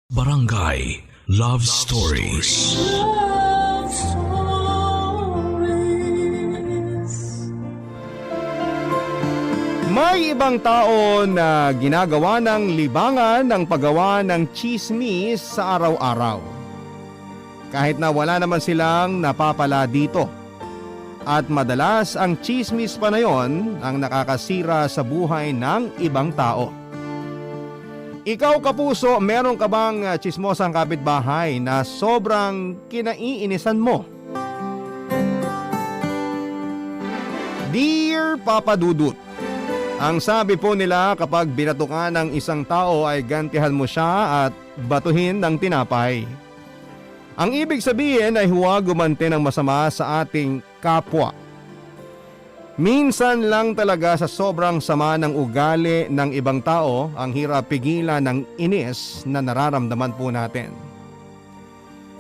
Barangay Love Stories. Love Stories. May ibang tao na ginagawa ng libangan ng paggawa ng chismis sa araw-araw. Kahit na wala naman silang napapala dito. At madalas ang chismis pa na yon ang nakakasira sa buhay ng ibang tao. Ikaw kapuso, meron ka bang chismosang kapitbahay na sobrang kinaiinisan mo? Dear Papa Dudut, ang sabi po nila kapag binatukan ng isang tao ay gantihan mo siya at batuhin ng tinapay. Ang ibig sabihin ay huwag gumanti ng masama sa ating kapwa. Minsan lang talaga sa sobrang sama ng ugali ng ibang tao ang hirap pigilan ng inis na nararamdaman po natin.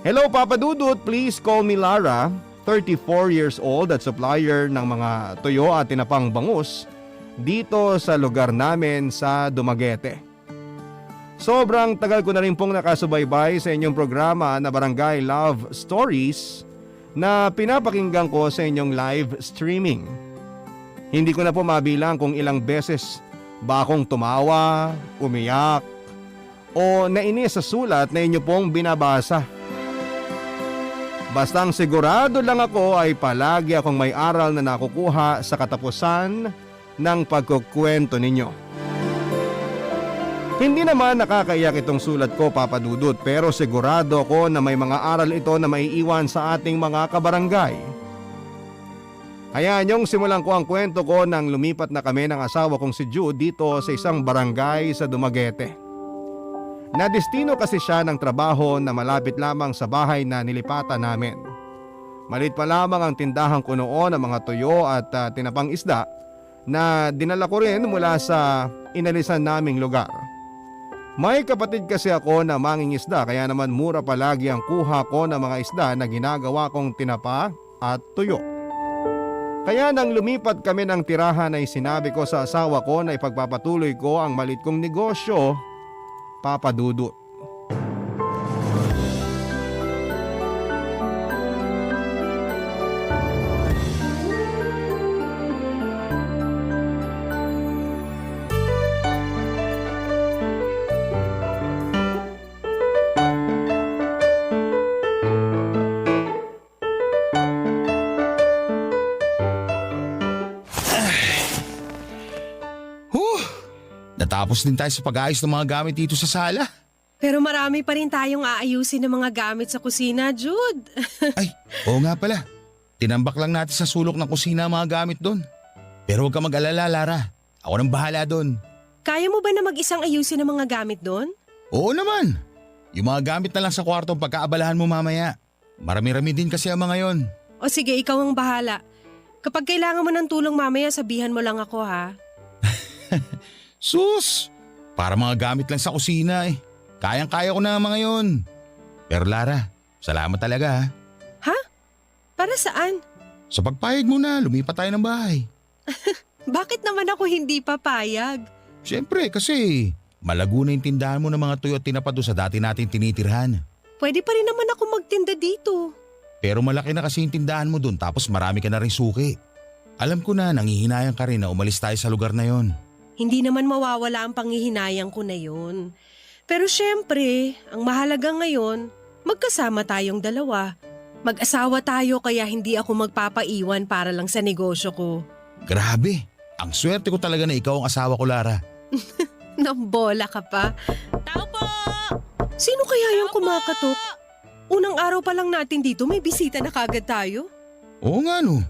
Hello Papa Dudut, please call me Lara, 34 years old at supplier ng mga tuyo at tinapang bangus dito sa lugar namin sa Dumaguete. Sobrang tagal ko na rin pong nakasubaybay sa inyong programa na Barangay Love Stories na pinapakinggan ko sa inyong live streaming. Hindi ko na po mabilang kung ilang beses ba akong tumawa, umiyak, o nainis sa sulat na inyo pong binabasa. Bastang sigurado lang ako ay palagi akong may aral na nakukuha sa katapusan ng pagkukwento ninyo. Hindi naman nakakaiyak itong sulat ko, Papa Dudut, pero sigurado ako na may mga aral ito na maiiwan sa ating mga kabarangay. Hayaan niyong simulan ko ang kwento ko nang lumipat na kami ng asawa kong si Jude dito sa isang barangay sa Dumaguete. Nadestino kasi siya ng trabaho na malapit lamang sa bahay na nilipatan namin. Maliit pa lamang ang tindahan ko noon ng mga tuyo at tinapang isda na dinala ko rin mula sa inalisan naming lugar. May kapatid kasi ako na mangingisda kaya naman mura palagi ang kuha ko ng mga isda na ginagawa kong tinapa at tuyo. Kaya nang lumipat kami ng tirahan ay sinabi ko sa asawa ko na ipagpapatuloy ko ang malit kong negosyo, Papa Dudut. Natapos din tayo sa pag-ayos ng mga gamit dito sa sala. Pero marami pa rin tayong aayusin ng mga gamit sa kusina, Jude. Ay, oo nga pala. Tinambak lang natin sa sulok ng kusina ang mga gamit doon. Pero huwag ka mag-alala, Lara. Ako nang bahala doon. Kaya mo ba na mag-isang ayusin ng mga gamit doon? Oo naman. Yung mga gamit na lang sa kwarto ang pagkaabalahan mo mamaya. Marami-rami din kasi ang mga yon. O sige, ikaw ang bahala. Kapag kailangan mo ng tulong mamaya, sabihan mo lang ako ha. Sus! Para mga gamit lang sa kusina eh. Kayang-kaya ko na ang mga yon. Pero Lara, salamat talaga ha. Ha? Para saan? Sa pagpayag mo na, lumipat tayo ng bahay. Bakit naman ako hindi papayag? Siyempre kasi malago na yung tindahan mo ng mga tuyo at tinapa doon sa dati natin tinitirhan. Pwede pa rin naman ako magtinda dito. Pero malaki na kasi yung tindahan mo doon tapos marami ka na rin suki. Alam ko na nangihinayang ka rin na umalis tayo sa lugar na yon. Hindi naman mawawala ang panghihinayang ko na yun. Pero syempre, ang mahalaga ngayon, magkasama tayong dalawa. Mag-asawa tayo kaya hindi ako magpapaiwan para lang sa negosyo ko. Grabe, ang swerte ko talaga na ikaw ang asawa ko, Lara. Nambola ka pa. Tao po! Sino kaya yung kumakatok? Unang araw pa lang natin dito, may bisita na kagad tayo. Oo nga no.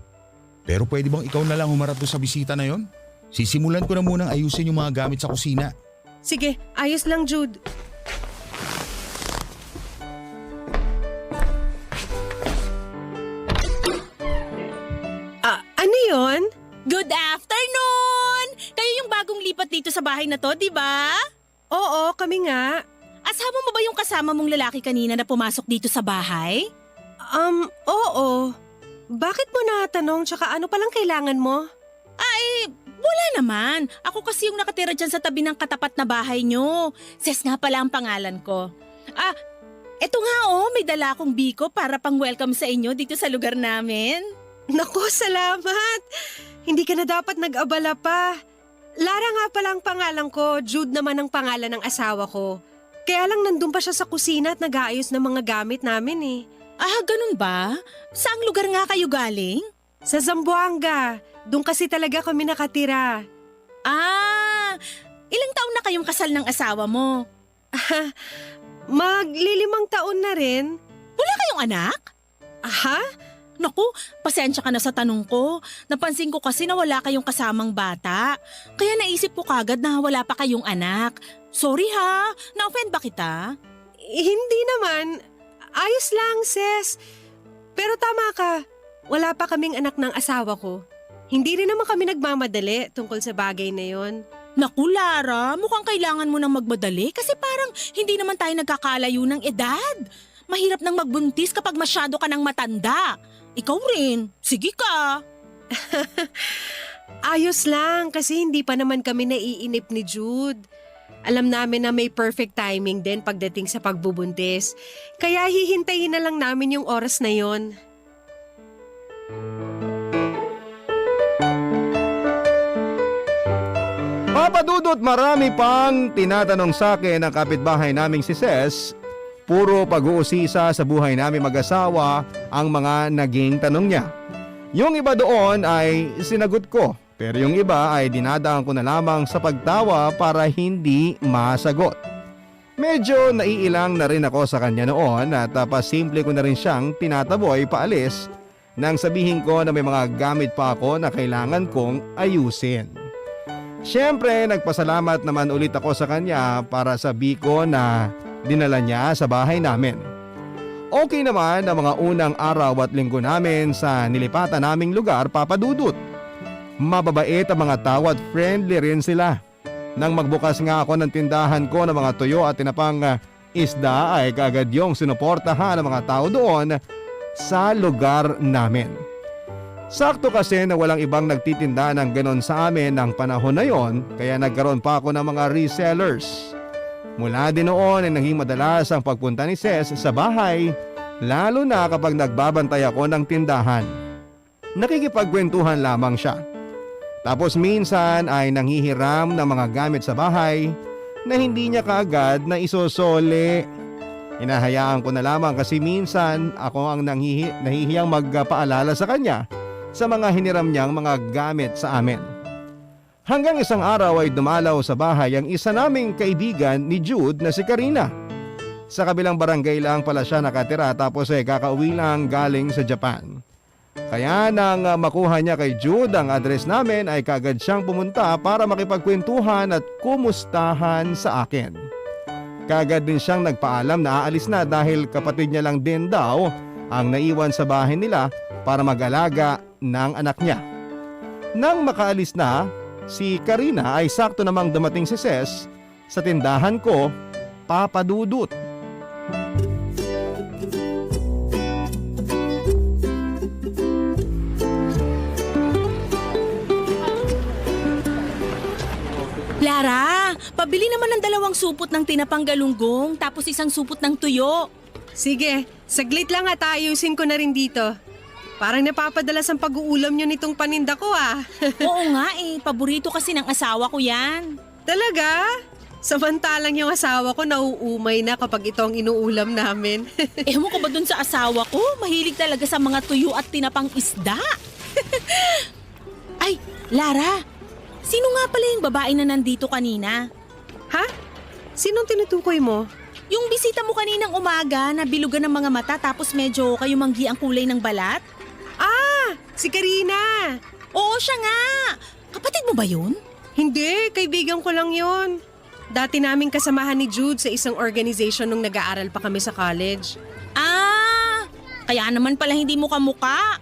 Pero pwede bang ikaw na lang humarap doon sa bisita na yon? Sisimulan ko na munang ayusin yung mga gamit sa kusina. Sige, ayos lang Jude. Ano yon? Good afternoon! Kayo yung bagong lipat dito sa bahay na to, di ba? Oo, kami nga. Asama mo ba yung kasama mong lalaki kanina na pumasok dito sa bahay? Oo. Bakit mo natanong tsaka ano palang kailangan mo? Wala naman. Ako kasi yung nakatira dyan sa tabi ng katapat na bahay nyo. Ses nga pala ang pangalan ko. Eto nga may dala akong biko para pang welcome sa inyo dito sa lugar namin. Naku, salamat! Hindi ka na dapat nag-abala pa. Lara nga pala ang pangalan ko, Jude naman ang pangalan ng asawa ko. Kaya lang nandun pa siya sa kusina at nag-aayos ng mga gamit namin eh. Ganun ba? Saang lugar nga kayo galing? Sa Zamboanga, doon kasi talaga kami nakatira. Ilang taon na kayong kasal ng asawa mo? Maglilimang taon na rin. Wala kayong anak? Aha? Naku, pasensya ka na sa tanong ko. Napansin ko kasi na wala kayong kasamang bata. Kaya naisip ko kagad na wala pa kayong anak. Sorry ha, na-offend ba kita? Hindi naman. Ayos lang, sis. Pero tama ka, wala pa kaming anak ng asawa ko. Hindi rin naman kami nagmamadali tungkol sa bagay na yon. Naku Lara, mukhang kailangan mo nang magmadali kasi parang hindi naman tayo nagkakalayo ng edad. Mahirap nang magbuntis kapag masyado ka nang matanda. Ikaw rin, sige ka. Ayos lang kasi hindi pa naman kami naiinip ni Jude. Alam namin na may perfect timing din pagdating sa pagbubuntis. Kaya hihintayin na lang namin yung oras na yon. Papa Dudut, marami pang tinatanong sa akin ng kapitbahay naming si Ses. Puro pag-uusisa sa buhay namin mag-asawa ang mga naging tanong niya. Yung iba doon ay sinagot ko, pero yung iba ay dinadaan ko na lamang sa pagtawa para hindi masagot. Medyo naiilang na rin ako sa kanya noon at pasimple ko na rin siyang tinataboy paalis nang sabihin ko na may mga gamit pa ako na kailangan kong ayusin. Siyempre, nagpasalamat naman ulit ako sa kanya para sa biko na dinala niya sa bahay namin. Okay naman ang mga unang araw at linggo namin sa nilipatan naming lugar, Papa Dudut. Mababait ang mga tao at friendly rin sila. Nang magbukas nga ako ng tindahan ko ng mga tuyo at tinapang isda ay kaagad yung sinuportahan ng mga tao doon sa lugar namin. Sakto kasi na walang ibang nagtitinda ng ganon sa amin ng panahon na yon, kaya nagkaroon pa ako ng mga resellers. Mula din noon ay naging madalas ang pagpunta ni Ses sa bahay, lalo na kapag nagbabantay ako ng tindahan. Nakikipagkwentuhan lamang siya. Tapos minsan ay nanghihiram ng mga gamit sa bahay na hindi niya kaagad na isosole. Hinahayaan ko na lamang kasi minsan ako ang nahihiyang magpaalala sa kanya sa mga hiniram niyang mga gamit sa amin. Hanggang isang araw ay dumalaw sa bahay ang isa naming kaibigan ni Jude na si Karina. Sa kabilang barangay lang pala siya nakatira tapos kakauwi lang galing sa Japan. Kaya nang makuha niya kay Jude ang address namin ay kagad siyang pumunta para makipagkwentuhan at kumustahan sa akin. Kagad din siyang nagpaalam na aalis na dahil kapatid niya lang din daw ang naiwan sa bahay nila para mag-alaga ng anak niya. Nang makaalis na, si Karina ay sakto namang dumating si Ses sa tindahan ko, Papa Dudut. Lara, pabili naman ng 2 supot ng tinapang galunggong tapos 1 supot ng tuyo. Sige, saglit lang at ayusin ko na rin dito. Parang napapadalas ang pag-uulam nyo nitong paninda ko ah. Oo nga paborito kasi ng asawa ko yan. Talaga? Samantalang yung asawa ko nauumay na kapag ito ang inuulam namin. Ewan ko ba dun sa asawa ko? Mahilig talaga sa mga tuyo at tinapang isda. Ay, Lara, sino nga pala yung babae na nandito kanina? Ha? Sinong tinutukoy mo? Yung bisita mo kaninang umaga na bilugan ng mga mata tapos medyo kayumanggi ang kulay ng balat? Ah, si Karina. Oo, siya nga. Kapatid mo ba yun? Hindi, kaibigan ko lang yun. Dati naming kasamahan ni Jude sa isang organization nung nag-aaral pa kami sa college. Kaya naman pala hindi mo kamuka.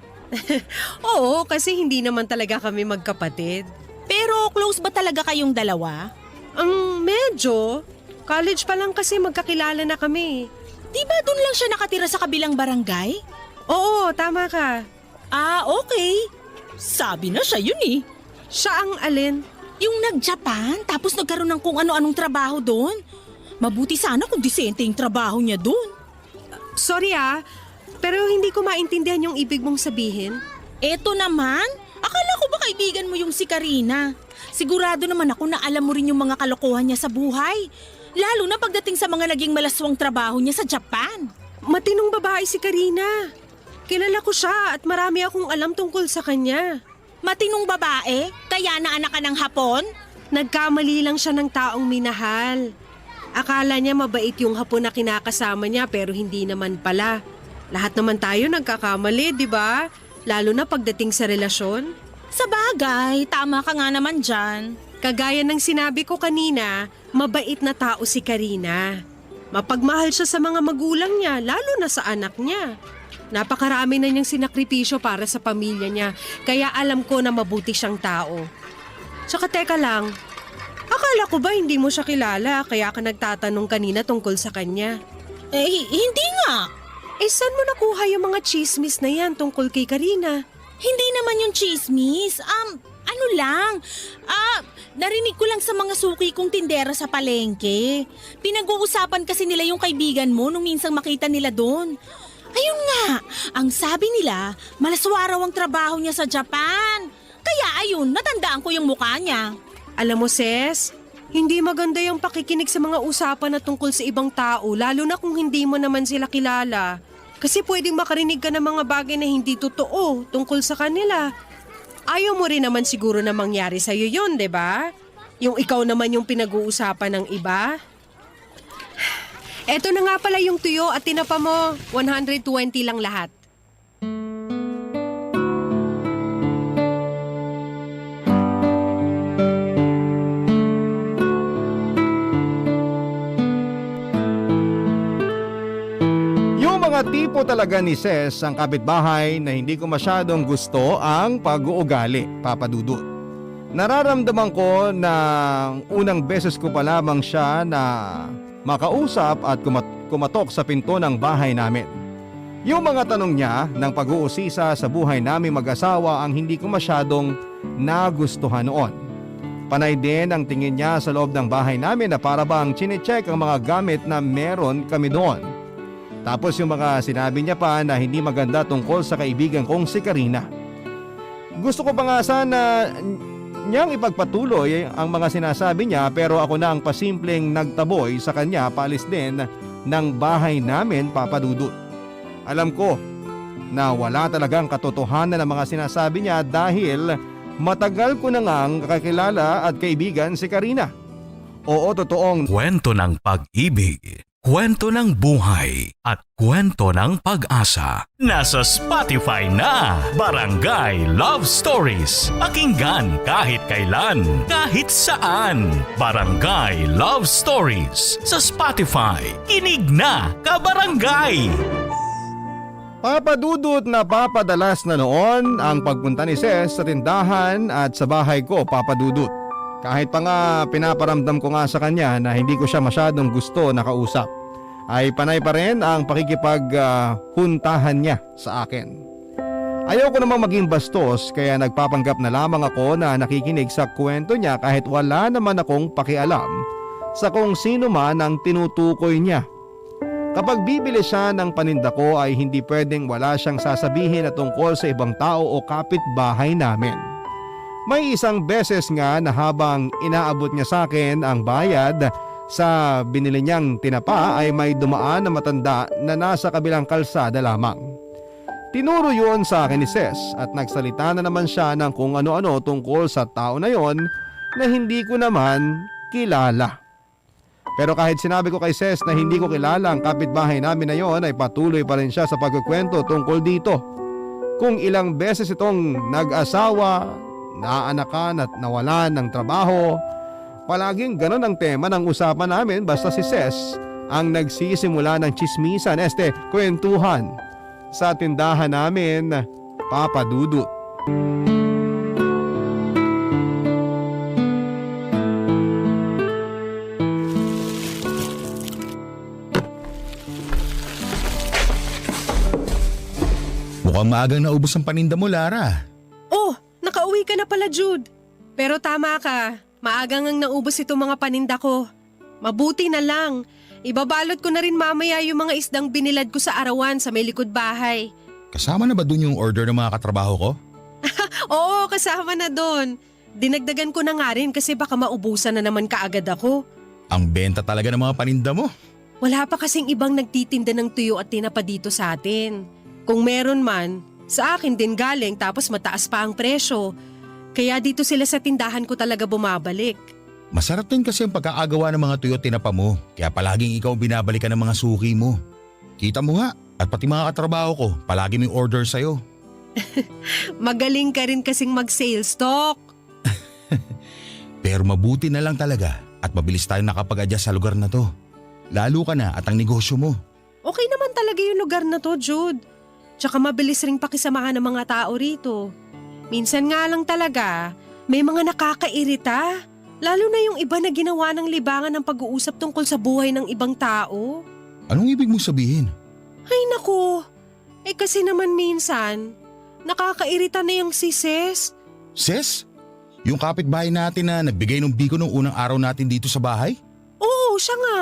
Oo, kasi hindi naman talaga kami magkapatid. Pero close ba talaga kayong dalawa? Medyo. College pa lang kasi magkakilala na kami. Di ba dun lang siya nakatira sa kabilang barangay? Oo, tama ka. Okay. Sabi na siya yun eh. Siya ang alin? Yung nag-Japan tapos nagkaroon ng kung ano-anong trabaho doon. Mabuti sana kung disente yung trabaho niya doon. Sorry pero hindi ko maintindihan yung ibig mong sabihin. Eto naman, akala ko ba kaibigan mo yung si Karina? Sigurado naman ako na alam mo rin yung mga kalokohan niya sa buhay. Lalo na pagdating sa mga naging malaswang trabaho niya sa Japan. Matinong babae si Karina. Kilala ko siya at marami akong alam tungkol sa kanya. Matinong babae? Kaya naanak ka ng Hapon? Nagkamali lang siya ng taong minahal. Akala niya mabait yung Hapon na kinakasama niya pero hindi naman pala. Lahat naman tayo nagkakamali, di ba? Lalo na pagdating sa relasyon. Sa bagay, tama ka nga naman dyan. Kagaya ng sinabi ko kanina, mabait na tao si Karina. Mapagmahal siya sa mga magulang niya, lalo na sa anak niya. Napakarami na niyang sinakripisyo para sa pamilya niya, kaya alam ko na mabuti siyang tao. Tsaka teka lang, akala ko ba hindi mo siya kilala kaya ka nagtatanong kanina tungkol sa kanya? Hindi nga. Saan mo nakuha yung mga chismis na yan tungkol kay Karina? Hindi naman yung chismis. Narinig ko lang sa mga suki kong tindera sa palengke. Pinag-uusapan kasi nila yung kaibigan mo nung minsang makita nila doon. Ayun nga, ang sabi nila, malaswa raw ang trabaho niya sa Japan. Kaya ayun, natandaan ko yung mukha niya. Alam mo, Ses, hindi maganda yung pakikinig sa mga usapan na tungkol sa ibang tao, lalo na kung hindi mo naman sila kilala. Kasi pwedeng makarinig ka ng mga bagay na hindi totoo tungkol sa kanila. Ayaw mo rin naman siguro na mangyari sa'yo yun, di ba? Yung ikaw naman yung pinag-uusapan ng iba. Eto na nga pala yung tuyo at tinapa mo, 120 lang lahat. Mga tipo talaga ni Ses ang kapitbahay na hindi ko masyadong gusto ang pag-uugali, Papa Dudut. Nararamdaman ko na unang beses ko pa lamang siya na makausap at kumatok sa pinto ng bahay namin. Yung mga tanong niya ng pag-uusisa sa buhay namin mag-asawa ang hindi ko masyadong nagustuhan noon. Panay din ang tingin niya sa loob ng bahay namin na para bang chinecheck ang mga gamit na meron kami doon. Tapos yung mga sinabi niya pa na hindi maganda tungkol sa kaibigan kong si Karina. Gusto ko pa nga sana niyang ipagpatuloy ang mga sinasabi niya pero ako na ang pasimpleng nagtaboy sa kanya paalis din ng bahay namin, Papa Dudut. Alam ko na wala talagang katotohanan ng mga sinasabi niya dahil matagal ko na ngang kakilala at kaibigan si Karina. Oo, totoong Kwento ng pag-ibig, kwento ng buhay, at kwento ng pag-asa. Nasa Spotify na! Barangay Love Stories. Pakinggan kahit kailan, kahit saan. Barangay Love Stories sa Spotify. Kinig na, kabarangay! Papa Dudut, napapadalas na noon ang pagpunta ni Ses sa tindahan at sa bahay ko, Papa Dudut. Kahit pa nga pinaparamdam ko nga sa kanya na hindi ko siya masyadong gusto na kausap, ay panay pa rin ang pakikipaghuntahan niya sa akin. Ayaw ko namang maging bastos kaya nagpapanggap na lamang ako na nakikinig sa kwento niya kahit wala naman akong pakialam sa kung sino man ang tinutukoy niya. Kapag bibili siya ng paninda ko ay hindi pwedeng wala siyang sasabihin na tungkol sa ibang tao o kapitbahay namin. May isang beses nga na habang inaabot niya sa akin ang bayad sa binili niyang tinapa ay may dumaan na matanda na nasa kabilang kalsada lamang. Tinuro yun sa akin ni Ses at nagsalita na naman siya ng kung ano-ano tungkol sa tao na yon na hindi ko naman kilala. Pero kahit sinabi ko kay Ses na hindi ko kilala ang kapitbahay namin na yon ay patuloy pa rin siya sa pagkukwento tungkol dito. Kung ilang beses itong nag-asawa, naanakan at nawalan ng trabaho, palaging ganon ang tema ng usapan namin basta si Ses ang nagsisimula ng chismisan, kwentuhan sa tindahan namin, Papa Dudut. Mukhang maagang naubos ang paninda mo, Lara. Oh, nakauwi ka na pala, Jude. Pero tama ka, maagang ang naubos itong mga paninda ko. Mabuti na lang. Ibabalot ko na rin mamaya yung mga isdang binilad ko sa arawan sa may likod bahay. Kasama na ba dun yung order ng mga katrabaho ko? Oo, kasama na doon. Dinagdagan ko na nga rin kasi baka maubusan na naman kaagad ako. Ang benta talaga ng mga paninda mo. Wala pa kasing ibang nagtitinda ng tuyo at tinapa dito sa atin. Kung meron man, sa akin din galing tapos mataas pa ang presyo. Kaya dito sila sa tindahan ko talaga bumabalik. Masarap din kasi ang pagkakagawa ng mga tuyo at tinapa mo. Kaya palaging ikaw ang binabalikan ng mga suki mo. Kita mo nga, at pati mga katrabaho ko, palagi may order sa'yo. Magaling ka rin kasing mag-sales talk. Pero mabuti na lang talaga at mabilis tayong nakapag-adjust sa lugar na to. Lalo ka na at ang negosyo mo. Okay naman talaga yung lugar na to, Jude. Tsaka mabilis ring pakisamahan ng mga tao rito. Minsan nga lang talaga, may mga nakakairita. Lalo na yung iba na ginawa ng libangan ng pag-uusap tungkol sa buhay ng ibang tao. Anong ibig mo sabihin? Ay naku, kasi naman minsan, nakakairita na yung si Ses. Ses? Yung kapitbahay natin na nagbigay ng biko nung unang araw natin dito sa bahay? Oo, siya nga.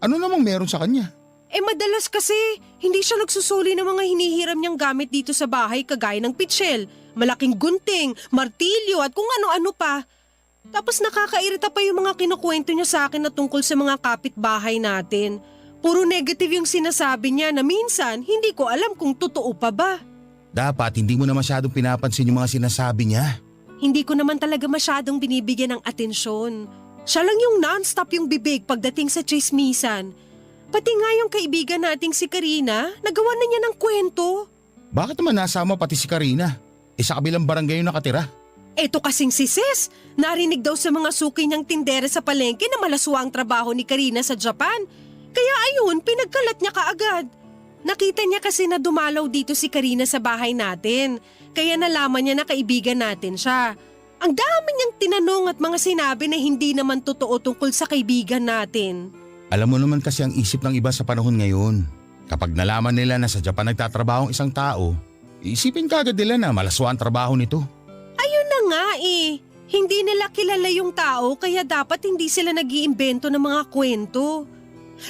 Ano namang meron sa kanya? Madalas kasi, hindi siya nagsusuli ng mga hinihiram niyang gamit dito sa bahay kagaya ng pitsil, malaking gunting, martilyo at kung ano-ano pa. Tapos nakakairita pa yung mga kinukwento niya sa akin na tungkol sa mga kapitbahay natin. Puro negative yung sinasabi niya na minsan hindi ko alam kung totoo pa ba. Dapat hindi mo na masyadong pinapansin yung mga sinasabi niya. Hindi ko naman talaga masyadong binibigyan ng atensyon. Siya lang yung non-stop yung bibig pagdating sa chismisan. Pati nga yung kaibigan nating si Karina, nagawa na niya ng kwento. Bakit naman nasama pati si Karina? Sa kabilang barangay yung nakatira. Eto kasing si Sis, narinig daw sa mga suki niyang tindera sa palengke na malaswa ang trabaho ni Karina sa Japan. Kaya ayun, pinagkalat niya kaagad. Nakita niya kasi na dumalaw dito si Karina sa bahay natin. Kaya nalaman niya na kaibigan natin siya. Ang dami niyang tinanong at mga sinabi na hindi naman totoo tungkol sa kaibigan natin. Alam mo naman kasi ang isip ng iba sa panahon ngayon. Kapag nalaman nila na sa Japan nagtatrabaho ang isang tao, iisipin kaagad nila na malaswa ang trabaho nito. Ayun na nga Hindi nila kilala yung tao kaya dapat hindi sila nag-iimbento ng mga kwento.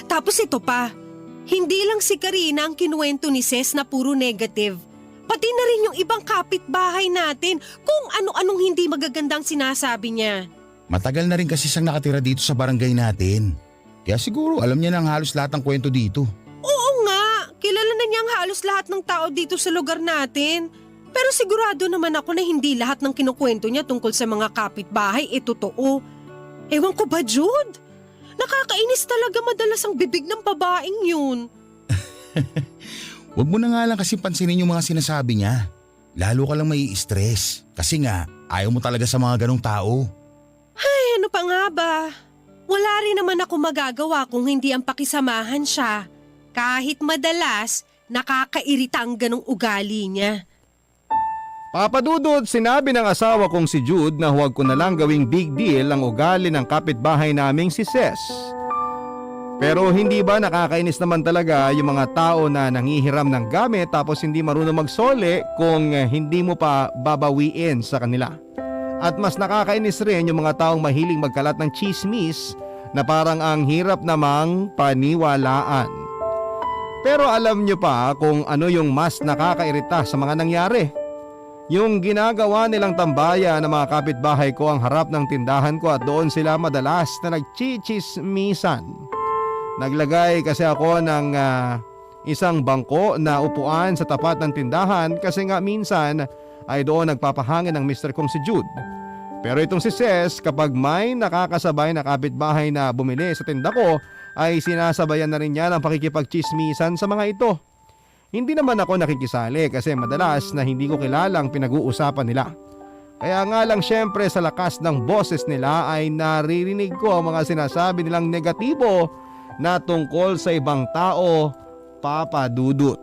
Tapos ito pa, hindi lang si Karina ang kinuwento ni Ses na puro negative. Pati na rin yung ibang kapitbahay natin kung ano-anong hindi magagandang sinasabi niya. Matagal na rin kasi siyang nakatira dito sa barangay natin. Kaya siguro alam niya na ang halos lahat ng kwento dito. Oo nga, kilala na niya ang halos lahat ng tao dito sa lugar natin. Pero sigurado naman ako na hindi lahat ng kinukwento niya tungkol sa mga kapitbahay totoo. Ewan ko ba, Jude? Nakakainis talaga madalas ang bibig ng babaeng yun. Huwag mo na nga lang kasi pansinin yung mga sinasabi niya. Lalo ka lang mai-stress. Kasi nga, ayaw mo talaga sa mga ganong tao. Ay, ano pa nga ba? Wala rin naman ako magagawa kung hindi ang pakisamahan siya. Kahit madalas, nakakairita ang ganong ugali niya. Papa Dudut, sinabi ng asawa kong si Jude na huwag ko na lang gawing big deal ang ugali ng kapitbahay naming si Ses. Pero hindi ba nakakainis naman talaga yung mga tao na nangihiram ng gamit tapos hindi marunong magsole kung hindi mo pa babawiin sa kanila? At mas nakakainis rin yung mga taong mahiling magkalat ng chismis na parang ang hirap namang paniwalaan. Pero alam nyo pa kung ano yung mas nakakairita sa mga nangyari? Yung ginagawa nilang tambaya ng mga kapitbahay ko ang harap ng tindahan ko at doon sila madalas na nagchichismisan. Naglagay kasi ako ng isang bangko na upuan sa tapat ng tindahan kasi nga minsan ay doon nagpapahangin ang mister kong si Jude. Pero itong si Ses, kapag may nakakasabay na kapitbahay na bumili sa tinda ko, ay sinasabayan na rin niya ng pakikipagchismisan sa mga ito. Hindi naman ako nakikisali kasi madalas na hindi ko kilala ang pinag-uusapan nila. Kaya nga lang syempre sa lakas ng boses nila ay naririnig ko ang mga sinasabi nilang negatibo na tungkol sa ibang tao, Papa Dudut.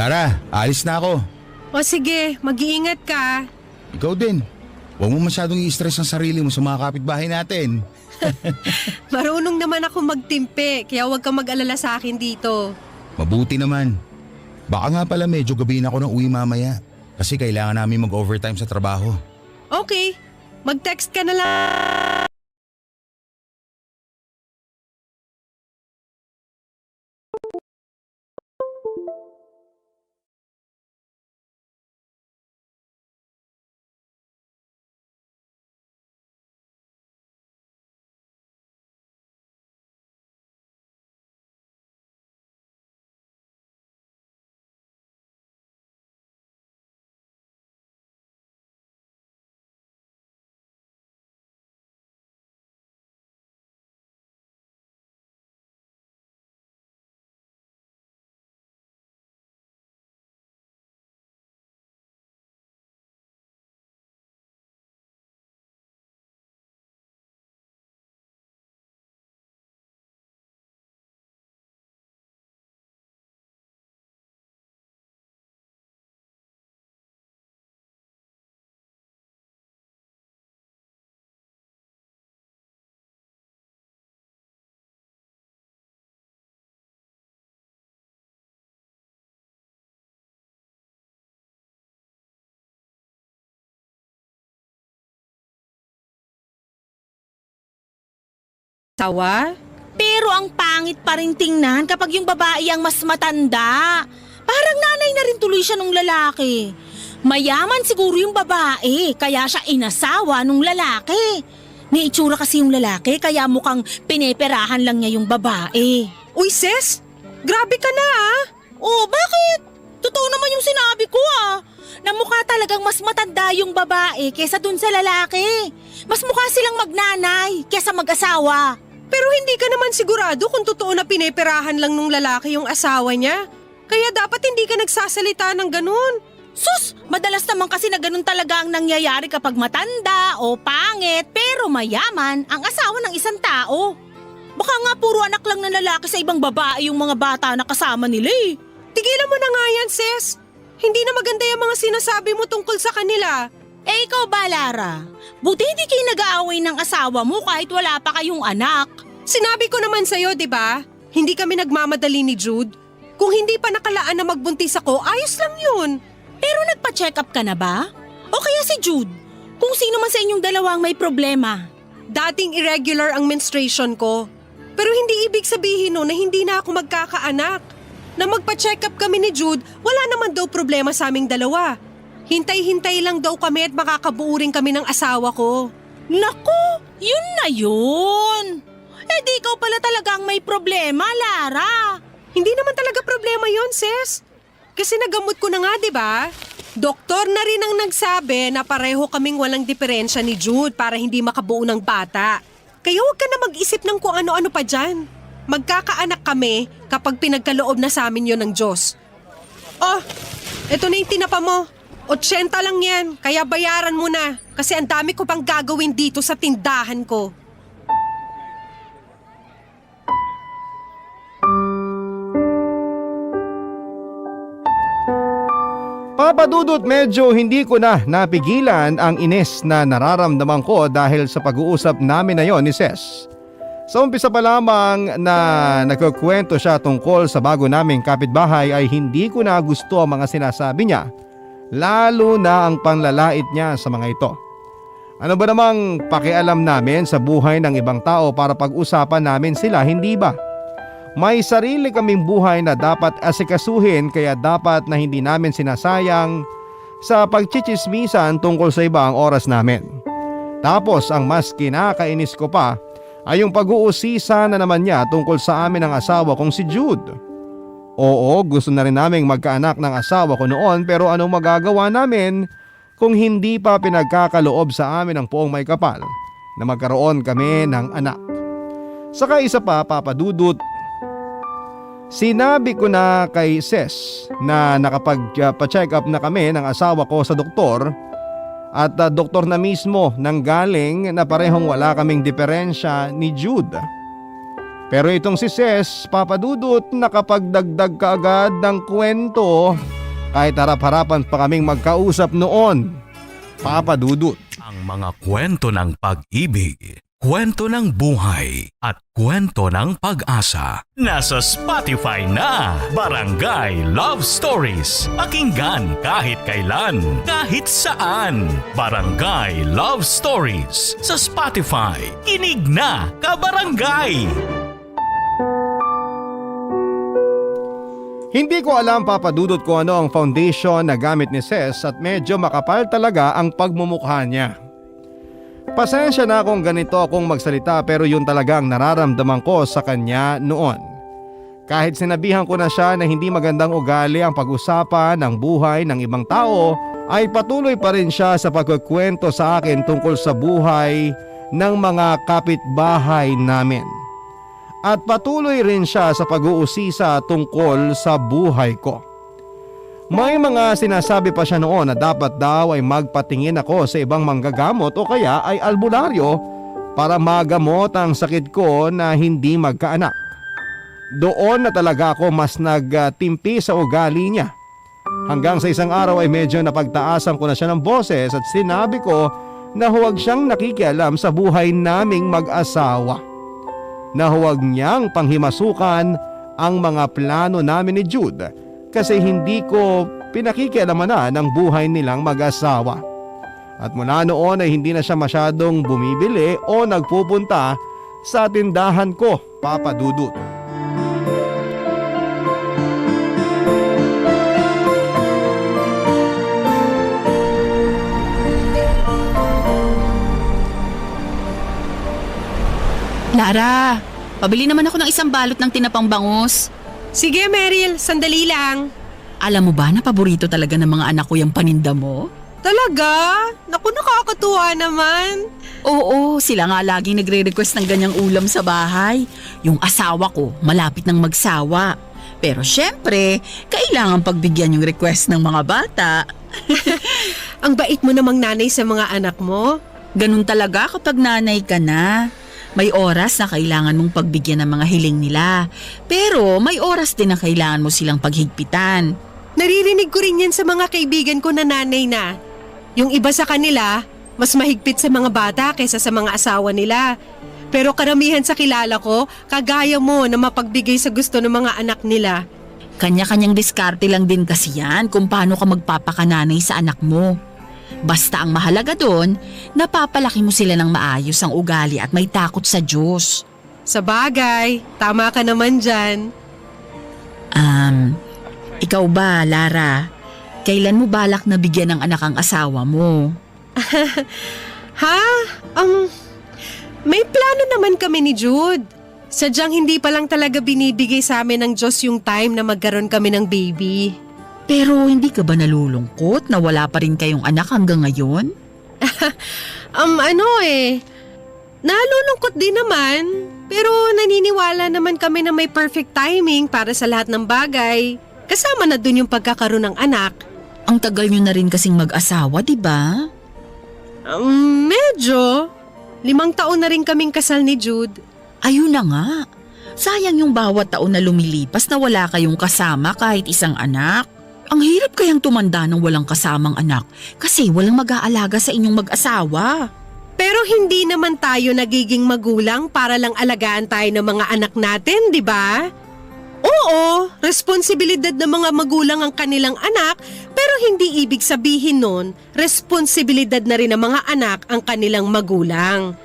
Lara, alis na ako. O sige, mag-iingat ka. Ikaw din. Huwag mo masyadong i-stress ang sarili mo sa mga kapitbahay natin. Marunong naman ako magtimpe, kaya huwag kang mag-alala sa akin dito. Mabuti naman. Baka nga pala medyo gabihin ako ng uwi mamaya. Kasi kailangan namin mag-overtime sa trabaho. Okay, mag-text ka na lang. Sawa? Pero ang pangit pa rin tingnan kapag yung babae ang mas matanda. Parang nanay na rin tuloy siya nung lalaki. Mayaman siguro yung babae, kaya siya inasawa nung lalaki. May itsura kasi yung lalaki, kaya mukhang pineperahan lang niya yung babae. Uy, sis! Grabe ka na ah! Oh, bakit? Totoo naman yung sinabi ko na mukha talagang mas matanda yung babae kesa dun sa lalaki. Mas mukha silang magnanay kesa mag-asawa. Pero hindi ka naman sigurado kung totoo na pineperahan lang nung lalaki yung asawa niya. Kaya dapat hindi ka nagsasalita ng ganun. Sus, madalas naman kasi na ganun talaga ang nangyayari kapag matanda o pangit pero mayaman ang asawa ng isang tao. Baka nga puro anak lang ng lalaki sa ibang babae yung mga bata na kasama nila eh. Tigilan mo na nga yan, sis. Hindi na maganda yung mga sinasabi mo tungkol sa kanila. Eh ikaw ba, Lara? Buti hindi kayo nag-aaway ng asawa mo kahit wala pa kayong anak. Sinabi ko naman sa'yo, di ba? Hindi kami nagmamadali ni Jude. Kung hindi pa nakalaan na magbuntis ako, ayos lang yun. Pero nagpa-check up ka na ba? O kaya si Jude? Kung sino man sa inyong dalawang may problema. Dating irregular ang menstruation ko. Pero hindi ibig sabihin no na hindi na ako magkakaanak. Na magpa-check up kami ni Jude, wala naman daw problema sa aming dalawa. Hintay-hintay lang daw kami at makakabuo rin kami ng asawa ko. Naku, yun na yun. Eh di ikaw pala talagang may problema, Lara. Hindi naman talaga problema yun, sis. Kasi nagamot ko na nga, di ba? Doktor na rin ang nagsabi na pareho kaming walang diferensya ni Jude para hindi makabuo ng bata. Kaya huwag ka na mag-isip ng kung ano-ano pa dyan. Magkakaanak kami kapag pinagkaloob na sa amin yun ng Diyos. Oh, eto na yung tinapa mo. 80 lang yan, kaya bayaran mo na. Kasi ang dami ko pang gagawin dito sa tindahan ko. Papa Dudut, medyo hindi ko na napigilan ang inis na nararamdaman ko dahil sa pag-uusap namin na yon ni Ses. Sa umpisa pa lamang na nagkukwento siya tungkol sa bago naming kapitbahay ay hindi ko na gusto ang mga sinasabi niya, lalo na ang panlalait niya sa mga ito. Ano ba namang pakialam namin sa buhay ng ibang tao para pag-usapan namin sila, hindi ba? May sarili kaming buhay na dapat asikasuhin kaya dapat na hindi namin sinasayang sa pagchichismisan tungkol sa iba ang oras namin. Tapos ang mas kinakainis ko pa ay yung pag-uusisa na naman niya tungkol sa amin ng asawa kong si Jude. Oo, gusto na rin naming magkaanak ng asawa ko noon pero anong magagawa namin kung hindi pa pinagkakaloob sa amin ng poong may kapal na magkaroon kami ng anak. Saka isa pa, Papa Dudut, sinabi ko na kay Ses na nakapag-check up na kami ng asawa ko sa doktor at doktor na mismo nang galing na parehong wala kaming diferensya ni Jude. Pero itong si Ses, Papa Dudut, nakapagdagdag kaagad ng kwento kahit harap-harapan pa kaming magkausap noon. Papa Dudut. Ang mga kwento ng pag-ibig, kwento ng buhay at kwento ng pag-asa. Nasa Spotify na! Barangay Love Stories. Pakinggan kahit kailan, kahit saan. Barangay Love Stories sa Spotify. Kinig na, kabarangay! Hindi ko alam, Papa Dudut, kung ano ang foundation na gamit ni Ses at medyo makapal talaga ang pagmumukha niya. Pasensya na kung ganito akong magsalita pero yun talaga ang nararamdaman ko sa kanya noon. Kahit sinabihan ko na siya na hindi magandang ugali ang pag-usapan ng buhay ng ibang tao, ay patuloy pa rin siya sa pagkukwento sa akin tungkol sa buhay ng mga kapitbahay namin. At patuloy rin siya sa pag-uusisa tungkol sa buhay ko. May mga sinasabi pa siya noon na dapat daw ay magpatingin ako sa ibang manggagamot o kaya ay albularyo para magamot ang sakit ko na hindi magkaanak. Doon na talaga ako mas nagtimpi sa ugali niya. Hanggang sa isang araw ay medyo napagtaasan ko na siya ng boses at sinabi ko na huwag siyang nakikialam sa buhay naming mag-asawa. Na huwag niyang panghimasukan ang mga plano namin ni Jude kasi hindi ko pinakikialaman na ng buhay nilang mag-asawa. At mula noon ay hindi na siya masyadong bumibili o nagpupunta sa tindahan ko, Papa Dudut. Lara, pabili naman ako ng isang balot ng tinapang bangus. Sige, Meryl, sandali lang. Alam mo ba na paborito talaga ng mga anak ko yung paninda mo? Talaga? Naku, nakakatuwa naman. Oo, sila nga laging nagre-request ng ganyang ulam sa bahay. Yung asawa ko, malapit ng magsawa. Pero syempre, kailangan pagbigyan yung request ng mga bata. Ang bait mo namang nanay sa mga anak mo. Ganun talaga kapag nanay ka na. May oras na kailangan mong pagbigyan ng mga hiling nila. Pero may oras din na kailangan mo silang paghigpitan. Naririnig ko rin yan sa mga kaibigan ko na nanay na. Yung iba sa kanila, mas mahigpit sa mga bata kaysa sa mga asawa nila. Pero karamihan sa kilala ko, kagaya mo na mapagbigay sa gusto ng mga anak nila. Kanya-kanyang diskarte lang din kasi yan kung paano ka magpapakananay sa anak mo. Basta ang mahalaga doon, napapalaki mo sila ng maayos ang ugali at may takot sa Diyos. Sa bagay, tama ka naman dyan. Ikaw ba, Lara? Kailan mo balak na bigyan ng anak ang asawa mo? Ha? May plano naman kami ni Jude. Sadyang hindi pa lang talaga binibigay sa amin ng Diyos yung time na magkaroon kami ng baby. Pero hindi ka ba nalulungkot na wala pa rin kayong anak hanggang ngayon? Nalulungkot din naman. Pero naniniwala naman kami na may perfect timing para sa lahat ng bagay. Kasama na dun yung pagkakaroon ng anak. Ang tagal nyo na rin kasing mag-asawa, di ba? Medyo. 5 taon na rin kaming kasal ni Jude. Ayun na nga. Sayang yung bawat taon na lumilipas na wala kayong kasama kahit isang anak. Ang hirap kayang tumanda ng walang kasamang anak kasi walang mag-aalaga sa inyong mag-asawa. Pero hindi naman tayo nagiging magulang para lang alagaan tayo ng mga anak natin, di ba? Oo, responsibilidad ng mga magulang ang kanilang anak, pero hindi ibig sabihin nun, responsibilidad na rin ng mga anak ang kanilang magulang.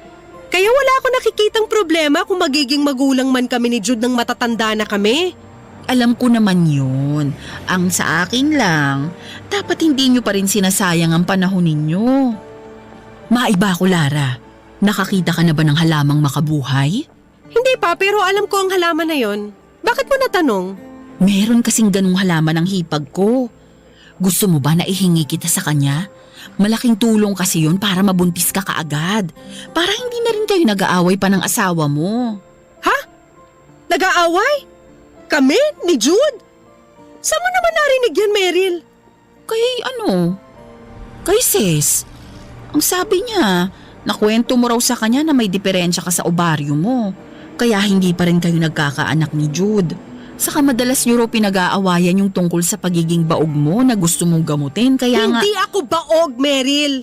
Kaya wala ako nakikitang problema kung magiging magulang man kami ni Jude nang matatanda na kami. Alam ko naman yun. Ang sa akin lang, dapat hindi nyo pa rin sinasayang ang panahon ninyo. Maiba ko, Lara. Nakakita ka na ba ng halamang makabuhay? Hindi pa, pero alam ko ang halaman na yon. Bakit mo natanong? Meron kasing ganung halaman ng hipag ko. Gusto mo ba na ihingi kita sa kanya? Malaking tulong kasi yun para mabuntis ka kaagad. Para hindi na rin kayo nag-aaway pa ng asawa mo. Ha? Nag-aaway? Kami? Ni Jude? Saan mo naman narinig yan, Meryl? Kay Sis. Ang sabi niya, nakwento mo raw sa kanya na may diferensya ka sa ovaryo mo. Kaya hindi pa rin kayo nagkakaanak ni Jude. Saka madalas niyo raw pinag-aawayan yung tungkol sa pagiging baog mo na gusto mong gamutin. Kaya Hindi ako baog, Meryl.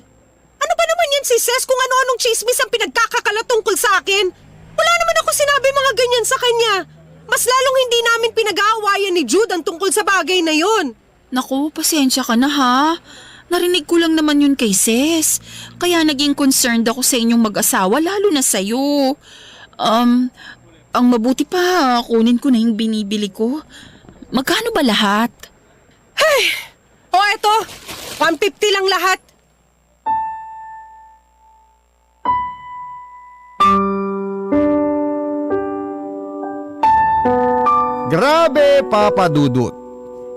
si Ses kung ano-anong chismis ang pinagkakakalat tungkol sa akin. Wala naman ako sinabi mga ganyan sa kanya. Mas lalong hindi namin pinag-aawayan ni Jude ang tungkol sa bagay na yon. Naku, pasensya ka na ha. Narinig ko lang naman yun kay Ses. Kaya naging concerned ako sa inyong mag-asawa, lalo na sa'yo. Ang mabuti pa, kunin ko na yung binibili ko. Magkano ba lahat? O eto, 150 lang lahat. Grabe, Papa Dudut.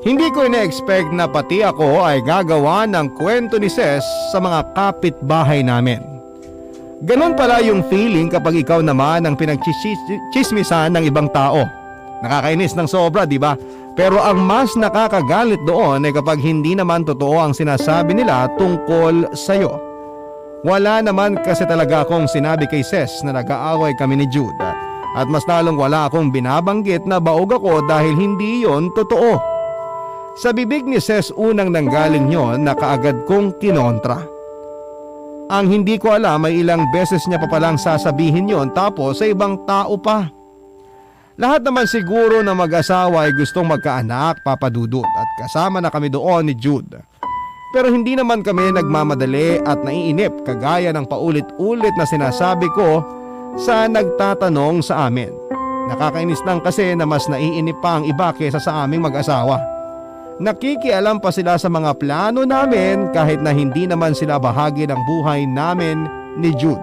Hindi ko ina-expect na pati ako ay gagawa ng kwento ni Ses sa mga kapitbahay namin. Ganon pala yung feeling kapag ikaw naman ang pinagchismisan ng ibang tao. Nakakainis ng sobra, di ba? Pero ang mas nakakagalit doon ay kapag hindi naman totoo ang sinasabi nila tungkol sa'yo. Wala naman kasi talaga akong sinabi kay Ses na nag-aaway kami ni Jude. At mas lalong wala akong binabanggit na baog ako dahil hindi yon totoo. Sa bibig ni Ses unang nanggaling yon na kaagad kong kinontra. Ang hindi ko alam ay ilang beses niya pa palang sasabihin yon tapos sa ibang tao pa. Lahat naman siguro na mag-asawa ay gustong magkaanak, Papa Dudut, at kasama na kami doon ni Jude. Pero hindi naman kami nagmamadali at naiinip kagaya ng paulit-ulit na sinasabi ko sa nagtatanong sa amin. Nakakainis lang kasi na mas naiinip pa ang iba kaysa sa aming mag-asawa. Nakikialam pa sila sa mga plano namin kahit na hindi naman sila bahagi ng buhay namin ni Jude.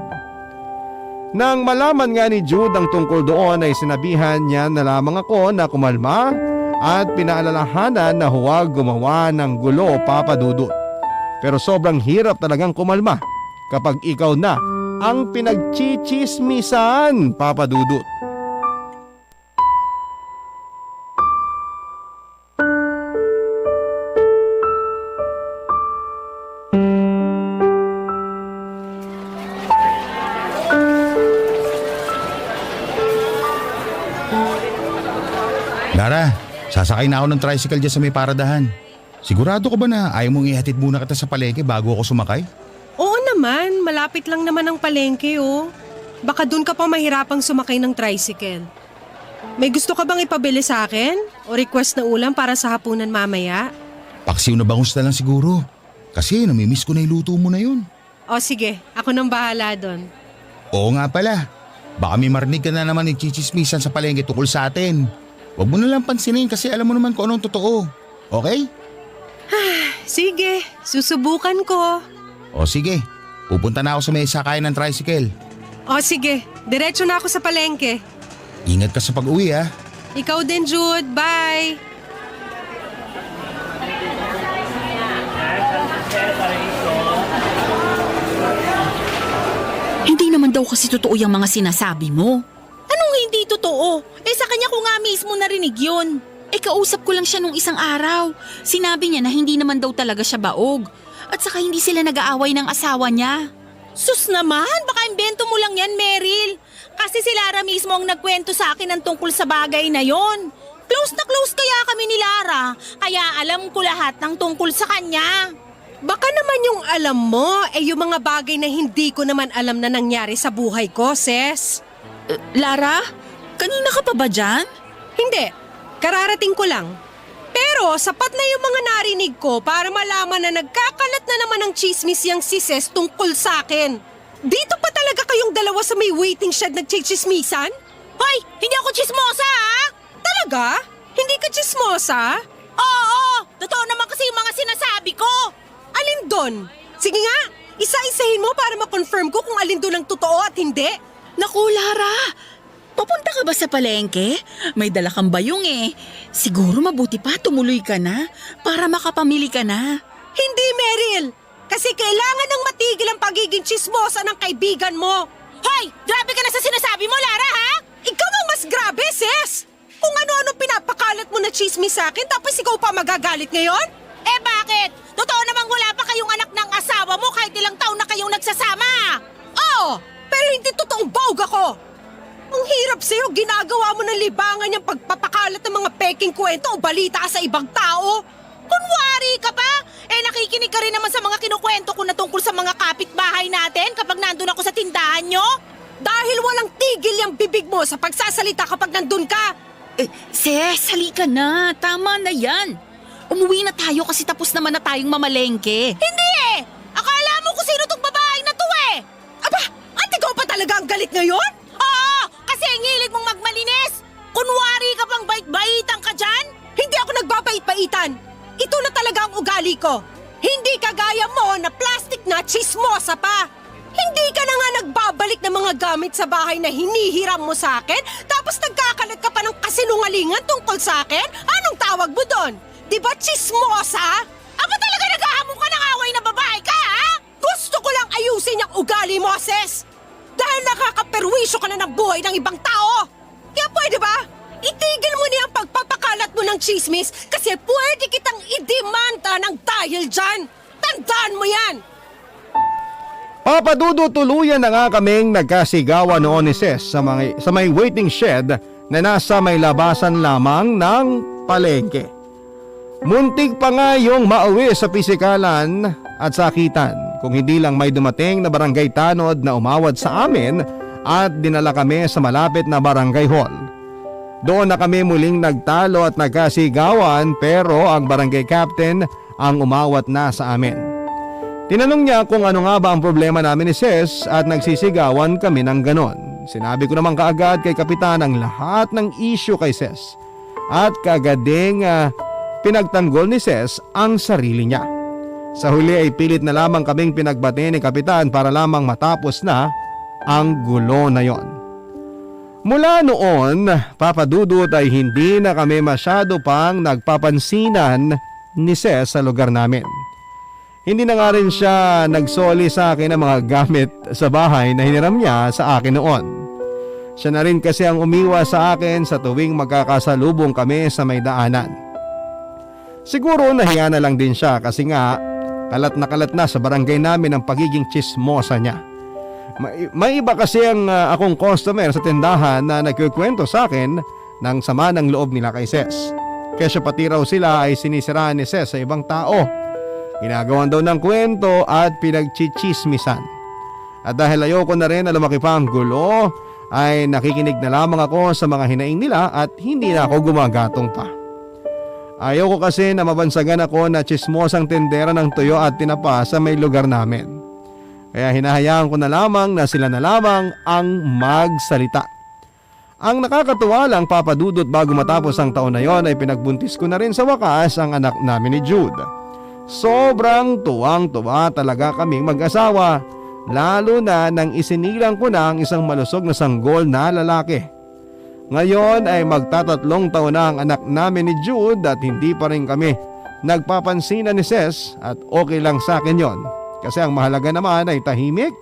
Nang malaman nga ni Jude ang tungkol doon ay sinabihan niya na lamang ako na kumalma at pinaalalahanan na huwag gumawa ng gulo, Papa Dudut. Pero sobrang hirap talagang kumalma kapag ikaw na ang pinagchichismisan, Papa Dudut. Lara, sasakay na ako ng tricycle dyan sa may paradahan. Sigurado ka ba na ayaw mong ihatid muna kita sa palengke bago ako sumakay? Oo naman, malapit lang naman ang palengke oh. Baka dun ka pa mahirapang sumakay ng tricycle. May gusto ka bang ipabili sa akin? O request na ulam para sa hapunan mamaya? Paksiw na bangus na lang siguro. Kasi namimiss ko na yung luto mo na yun. O sige, ako nang bahala dun. Oo nga pala. Baka may marinig ka na naman ng chichismisan sa palengke tungkol sa atin. Huwag mo na lang pansinin kasi alam mo naman kung anong totoo. Okay? Sige, susubukan ko. O sige, pupunta na ako sa may sakayan ng tricycle. O sige, diretso na ako sa palengke. Ingat ka sa pag-uwi ha. Ikaw din, Jude. Bye! Hindi naman daw kasi totoo yung mga sinasabi mo. Anong hindi totoo? Sa kanya ko nga mismo narinig yun. Kausap ko lang siya nung isang araw. Sinabi niya na hindi naman daw talaga siya baog. At saka hindi sila nag-aaway ng asawa niya. Sus naman, baka imbento mo lang yan, Meryl. Kasi si Lara mismo ang nagkwento sa akin ng tungkol sa bagay na yon. Close na close kaya kami ni Lara, kaya alam ko lahat ng tungkol sa kanya. Baka naman yung alam mo, yung mga bagay na hindi ko naman alam na nangyari sa buhay ko, Ses. Lara, kanina ka pa ba dyan? Hindi, kararating ko lang. Pero sapat na yung mga narinig ko para malaman na nagkakalat na naman ng chismis yang si Ses tungkol sa akin. Dito pa talaga kayong dalawa sa may waiting shed nagchichismisan? Hoy, hindi ako chismosa ha? Talaga? Hindi ka chismosa? Oo, totoo naman kasi yung mga sinasabi ko. Alin doon? Sige nga, isa-isahin mo para ma-confirm ko kung alin doon ang totoo at hindi. Naku, Lara! Papunta ka ba sa palengke? May dala kang bayong eh. Siguro mabuti pa tumuloy ka na para makapamili ka na. Hindi, Meryl! Kasi kailangan ng matigil ang pagiging chismosa ng kaibigan mo. Hoy, grabe ka na sa sinasabi mo, Lara ha? Ikaw ang mas grabe, sis! Kung ano-ano pinapakalat mo na chismis sa akin tapos ikaw pa magagalit ngayon? Bakit? Totoo namang wala pa kayong anak ng asawa mo kahit ilang taon na kayong nagsasama. Oo, pero hindi totoong bawg ako. Ang hirap sa'yo, ginagawa mo ng libangan yung pagpapakalat ng mga peking kwento o balita sa ibang tao. Kunwari ka pa? nakikinig ka rin naman sa mga kinukwento ko na tungkol sa mga kapitbahay natin kapag nandun ako sa tindahan nyo? Dahil walang tigil yung bibig mo sa pagsasalita kapag nandun ka. Sis, halika na. Tama na yan. Umuwi na tayo kasi tapos naman na tayong mamalengke. Hindi eh! Akala mo kung sino tong babae na to eh! Aba, at ikaw pa talaga ang galit ngayon? Oo! Kasi ang hilig mong magmalinis! Kunwari ka pang bait-baitan ka dyan? Hindi ako nagbabait-baitan. Ito na talaga ang ugali ko. Hindi kagaya mo na plastic na chismosa pa. Hindi ka na nga nagbabalik ng mga gamit sa bahay na hinihiram mo sa akin, tapos nagkakalat ka pa ng kasinungalingan tungkol sa akin? Anong tawag mo doon? Di ba chismosa? Aba talaga naghahamon ka ng away na babae ka, ha? Gusto ko lang ayusin ang ugali mo, sis. Dahil nakakaperwisyo ka na ng buhay ng ibang tao. Kaya pwede ba? Itigil mo na ang pagpapakalat mo ng chismis kasi pwede kitang idemanda ng dahil dyan. Tandaan mo yan. Papadudo, tuluyan na nga kaming nagkasigawan noon ni Ses sa may waiting shed na nasa may labasan lamang ng palengke. Muntik pa nga yung mauwi sa pisikalan at sakitan kung hindi lang may dumating na barangay tanod na umawad sa amin at dinala kami sa malapit na barangay hall. Doon na kami muling nagtalo at nagkasigawan pero ang barangay captain ang umawat na sa amin. Tinanong niya kung ano nga ba ang problema namin ni Ses at nagsisigawan kami ng ganon. Sinabi ko naman kaagad kay kapitan ang lahat ng issue kay Ses at kagading pinagtanggol ni Ses ang sarili niya. Sa huli ay pilit na lamang kaming pinagbati ni kapitan para lamang matapos na ang gulo na yon. Mula noon, Papadudut ay hindi na kami masyado pang nagpapansinan ni Ses sa lugar namin. Hindi na nga rin siya nagsoli sa akin ng mga gamit sa bahay na hiniram niya sa akin noon. Siya na rin kasi ang umiwas sa akin sa tuwing magkakasalubong kami sa may daanan. Siguro nahiya na lang din siya kasi nga kalat na sa barangay namin ang pagiging chismosa niya. May iba kasi ang akong customer sa tindahan na nagkikwento sa akin ng sama ng loob nila kay Ses. Kaya pati raw sila ay sinisiraan ni Ses sa ibang tao. Ginagawan daw ng kwento at pinagchichismisan. At dahil ayoko na rin na lumaki pa ang gulo, ay nakikinig na lamang ako sa mga hinaing nila at hindi na ako gumagatong pa. Ayoko kasi na mabansagan ako na chismosang tendera ng tuyo at tinapa sa may lugar namin. Kaya hinahayaan ko na lamang na sila na lamang ang magsalita. Ang nakakatuwa lang, Papadudut, bago matapos ang taon na yon ay pinagbuntis ko na rin sa wakas ang anak namin ni Jude. Sobrang tuwang-tuwa talaga kaming mag-asawa, lalo na nang isinilang ko na ang isang malusog na sanggol na lalaki. Ngayon ay magtatatlong taon na ang anak namin ni Jude at hindi pa rin kami nagpapansinan ni Ses at okay lang sa akin yon. Kasi ang mahalaga naman ay tahimik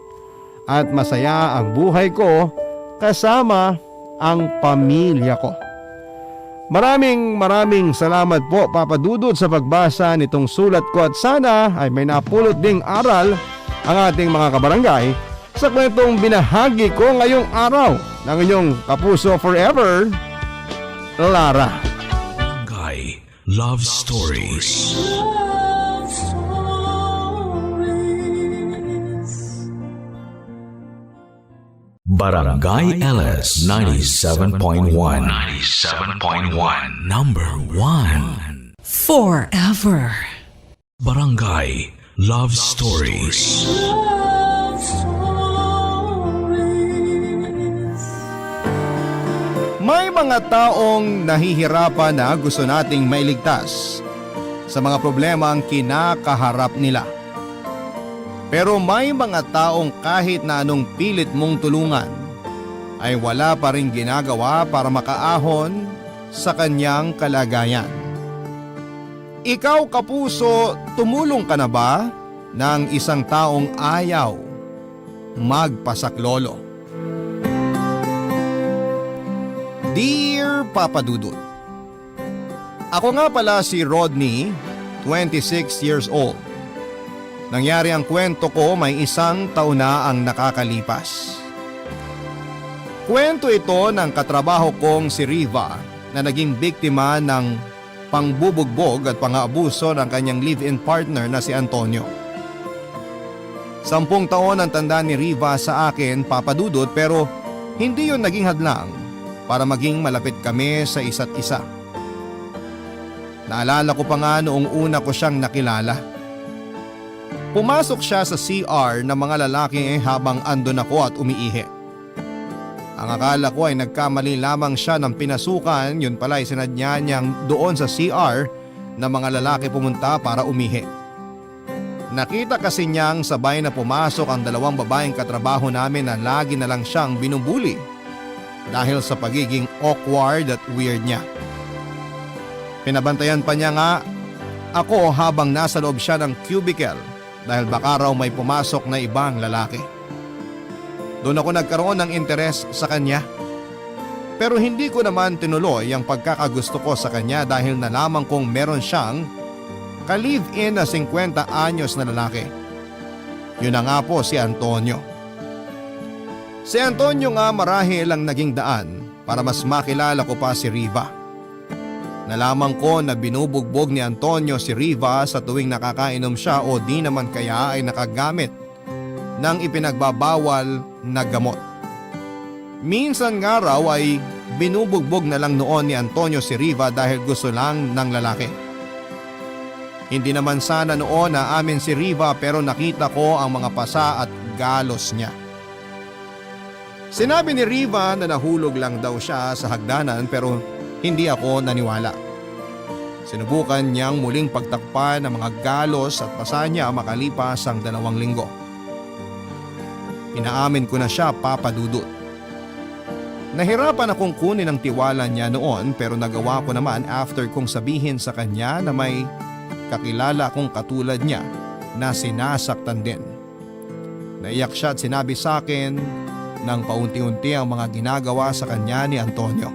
at masaya ang buhay ko kasama ang pamilya ko. Maraming salamat po, Papadudut, sa pagbasa nitong sulat ko at sana ay may napulot ding aral ang ating mga kabarangay sa kwentong binahagi ko ngayong araw ng inyong kapuso forever, Lara. Barangay Love Stories. Barangay LS 97.1 Number 1 Forever. Barangay Love Stories. May mga taong nahihirapan na gusto nating mailigtas sa mga problema ang kinakaharap nila. Pero may mga taong kahit na anong pilit mong tulungan ay wala pa rin ginagawa para makaahon sa kanyang kalagayan. Ikaw, kapuso, tumulong ka na ba ng isang taong ayaw magpasaklolo? Dear Papadudut, ako nga pala si Rodney, 26 years old. Nangyari ang kwento ko may 1 taon na ang nakakalipas. Kwento ito ng katrabaho kong si Riva na naging biktima ng pangbubugbog at pang-aabuso ng kanyang live-in partner na si Antonio. 10 taon ang tanda ni Riva sa akin, Papa Dudut, pero hindi yun naging hadlang para maging malapit kami sa isa't isa. Naalala ko pa nga noong una ko siyang nakilala. Pumasok siya sa CR ng mga lalaki habang andon ako at umiihi. Ang akala ko ay nagkamali lamang siya ng pinasukan, yun pala ay sinadya niyang doon sa CR na mga lalaki pumunta para umihi. Nakita kasi niyang sabay na pumasok ang 2 babaeng katrabaho namin na lagi na lang siyang binubuli dahil sa pagiging awkward at weird niya. Pinabantayan pa niya nga ako habang nasa loob siya ng cubicle dahil baka raw may pumasok na ibang lalaki. Doon ako nagkaroon ng interes sa kanya. Pero hindi ko naman tinuloy ang pagkakagusto ko sa kanya dahil nalaman kong meron siyang ka-live-in na 50 anyos na lalaki. Yun na nga po si Antonio. Si Antonio nga marahil ang naging daan para mas makilala ko pa si Riva. Nalaman ko na binubugbog ni Antonio si Riva sa tuwing nakakainom siya o di naman kaya ay nakagamit ng ipinagbabawal na gamot. Minsan nga raw ay binubugbog na lang noon ni Antonio si Riva dahil gusto lang ng lalaki. Hindi naman sana noon na amin si Riva pero nakita ko ang mga pasa at galos niya. Sinabi ni Riva na nahulog lang daw siya sa hagdanan pero hindi ako naniwala. Sinubukan niyang muling pagtakpan ng mga galos at pasa niya makalipas ang 2 linggo. Inaamin ko na siya, Papa Dudut. Nahirapan akong kunin ang tiwala niya noon pero nagawa ko naman after kong sabihin sa kanya na may kakilala akong katulad niya na sinasaktan din. Naiyak siya at sinabi sa akin nang paunti-unti ang mga ginagawa sa kanya ni Antonio.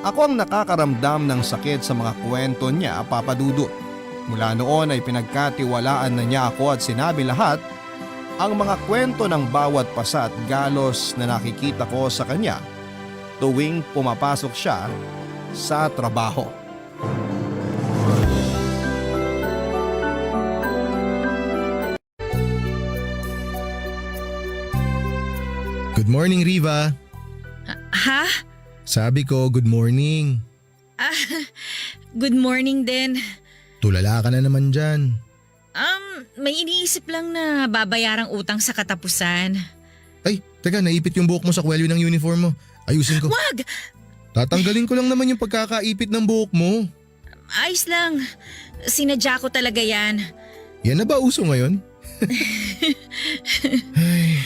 Ako ang nakakaramdam ng sakit sa mga kwento niya, Papa Dudut. Mula noon ay pinagkatiwalaan na niya ako at sinabi lahat ang mga kwento ng bawat pasa at galos na nakikita ko sa kanya tuwing pumapasok siya sa trabaho. Good morning, Riva. Ha? Sabi ko, good morning. Good morning din. Tulala ka na naman dyan. May iniisip lang na babayarang utang sa katapusan. Ay, teka, naipit yung buhok mo sa kwelyo ng uniform mo. Ayusin ko. Wag! Tatanggalin ko lang naman yung pagkakaipit ng buhok mo. Ayos lang. Sinadya ko talaga yan. Yan na ba uso ngayon? Ay.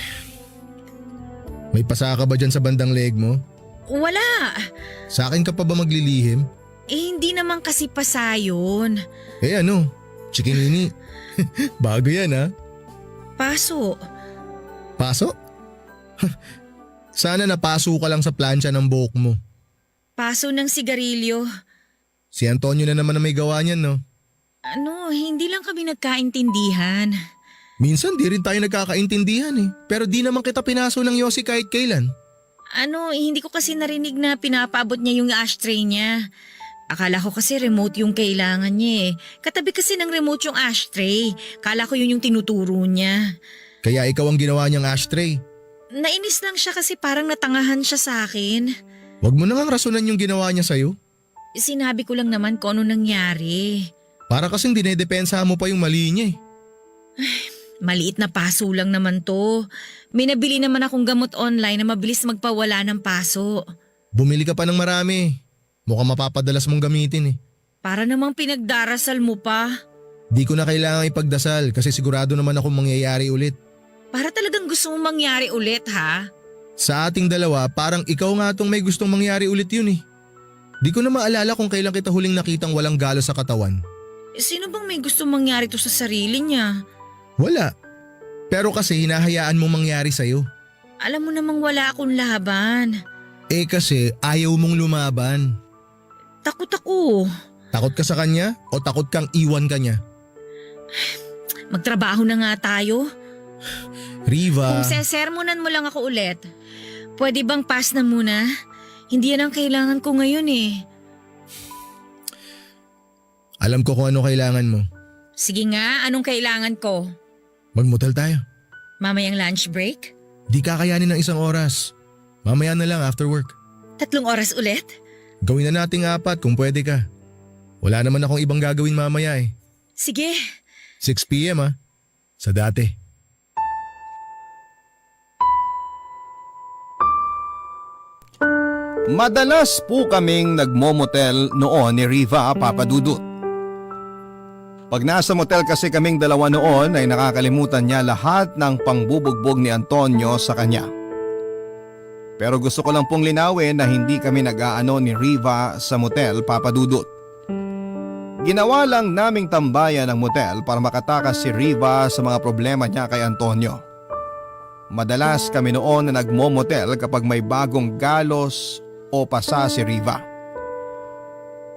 May pasa ka ba dyan sa bandang leg mo? Wala. Sa akin ka pa ba maglilihim? Hindi naman kasi pasa yun. Eh ano? Chikinini. Bago yan ha? Paso. Paso? Sana napaso ka lang sa plancha ng buhok mo. Paso ng sigarilyo. Si Antonio na naman na may gawa niyan, no? Hindi lang kami nagkaintindihan. Minsan di rin tayo nagkakaintindihan eh. Pero di naman kita pinaso ng Yossi kahit kailan. Hindi ko kasi narinig na pinapaabot niya yung ashtray niya. Akala ko kasi remote yung kailangan niya eh. Katabi kasi ng remote yung ashtray. Kala ko yun yung tinuturo niya. Kaya ikaw ang ginawa niyang ashtray. Nainis lang siya kasi parang natangahan siya sa akin. Huwag mo nang rasunan yung ginawa niya sa'yo. Sinabi ko lang naman kung ano nangyari. Para kasing dinedepensa mo pa yung mali niya eh. Maliit na paso lang naman to. May nabili naman akong gamot online na mabilis magpawala ng paso. Bumili ka pa ng marami. Mukhang mapapadalas mong gamitin eh. Para namang pinagdarasal mo pa. Di ko na kailangan ipagdasal kasi sigurado naman akong mangyayari ulit. Para talagang gusto mong mangyari ulit ha? Sa ating dalawa, parang ikaw nga tong may gustong mangyari ulit yun eh. Di ko na maalala kung kailan kita huling nakitang walang galo sa katawan. Sino bang may gustong mangyari to sa sarili niya? Wala. Pero kasi hinahayaan mong mangyari sa'yo. Alam mo namang wala akong laban. Eh kasi ayaw mong lumaban. Takot ako. Takot ka sa kanya o takot kang iwan ka niya? Magtrabaho na nga tayo. Riva. Kung sesermonan mo lang ako ulit, pwede bang pass na muna? Hindi yan ang kailangan ko ngayon eh. Alam ko kung ano kailangan mo. Sige nga, anong kailangan ko? Magmotel tayo. Mamayang lunch break? Di kakayanin ng 1 oras. Mamaya na lang after work. 3 oras ulit? Gawin na nating 4 kung pwede ka. Wala naman akong ibang gagawin mamaya eh. Sige. 6 p.m. Sa dati. Madalas po kaming nagmomotel noon ni Riva, Papa Dudut. Pag nasa motel kasi kaming dalawa noon ay nakakalimutan niya lahat ng pangbubugbog ni Antonio sa kanya. Pero gusto ko lang pong linawin na hindi kami nag-aano ni Riva sa motel, Papa Dudut. Ginawa lang naming tambayan ng motel para makatakas si Riva sa mga problema niya kay Antonio. Madalas kami noon na nagmo-motel kapag may bagong galos o pasa si Riva.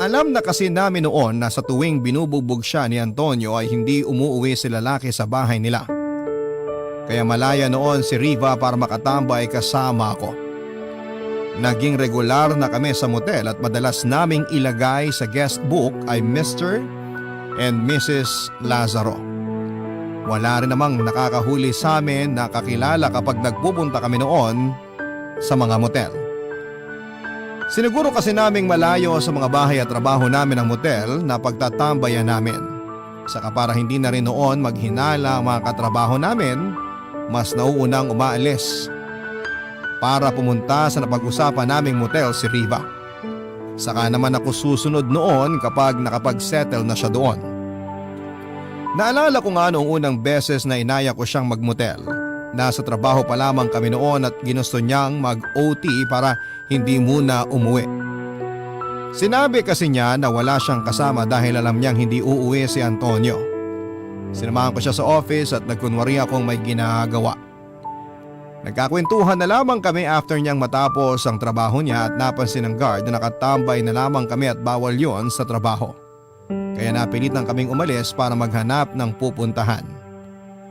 Alam na kasi namin noon na sa tuwing binubugbog siya ni Antonio ay hindi umuuwi si lalaki sa bahay nila. Kaya malaya noon si Riva para makatambay kasama ako. Naging regular na kami sa motel at madalas naming ilagay sa guest book ay Mr. and Mrs. Lazaro. Wala rin namang nakakahuli sa amin na kakilala kapag nagpupunta kami noon sa mga motel. Siniguro kasi naming malayo sa mga bahay at trabaho namin ang motel na pagtatambayan namin. Saka para hindi na rin noon maghinala ang mga katrabaho namin, mas nauunang umaalis para pumunta sa napag-usapan naming motel si Riva. Saka naman ako susunod noon kapag nakapag-settle na siya doon. Naalala ko nga noong unang beses na inaya ko siyang magmotel. Nasa trabaho pa lamang kami noon at ginusto niyang mag-OT para hindi muna umuwi. Sinabi kasi niya na wala siyang kasama dahil alam niyang hindi uuwi si Antonio. Sinamahan ko siya sa office at nagkunwari akong may ginagawa. Nagkakwentuhan na lamang kami after niyang matapos ang trabaho niya at napansin ng guard na nakatambay na lamang kami at bawal yon sa trabaho. Kaya napilitan kaming umalis para maghanap ng pupuntahan.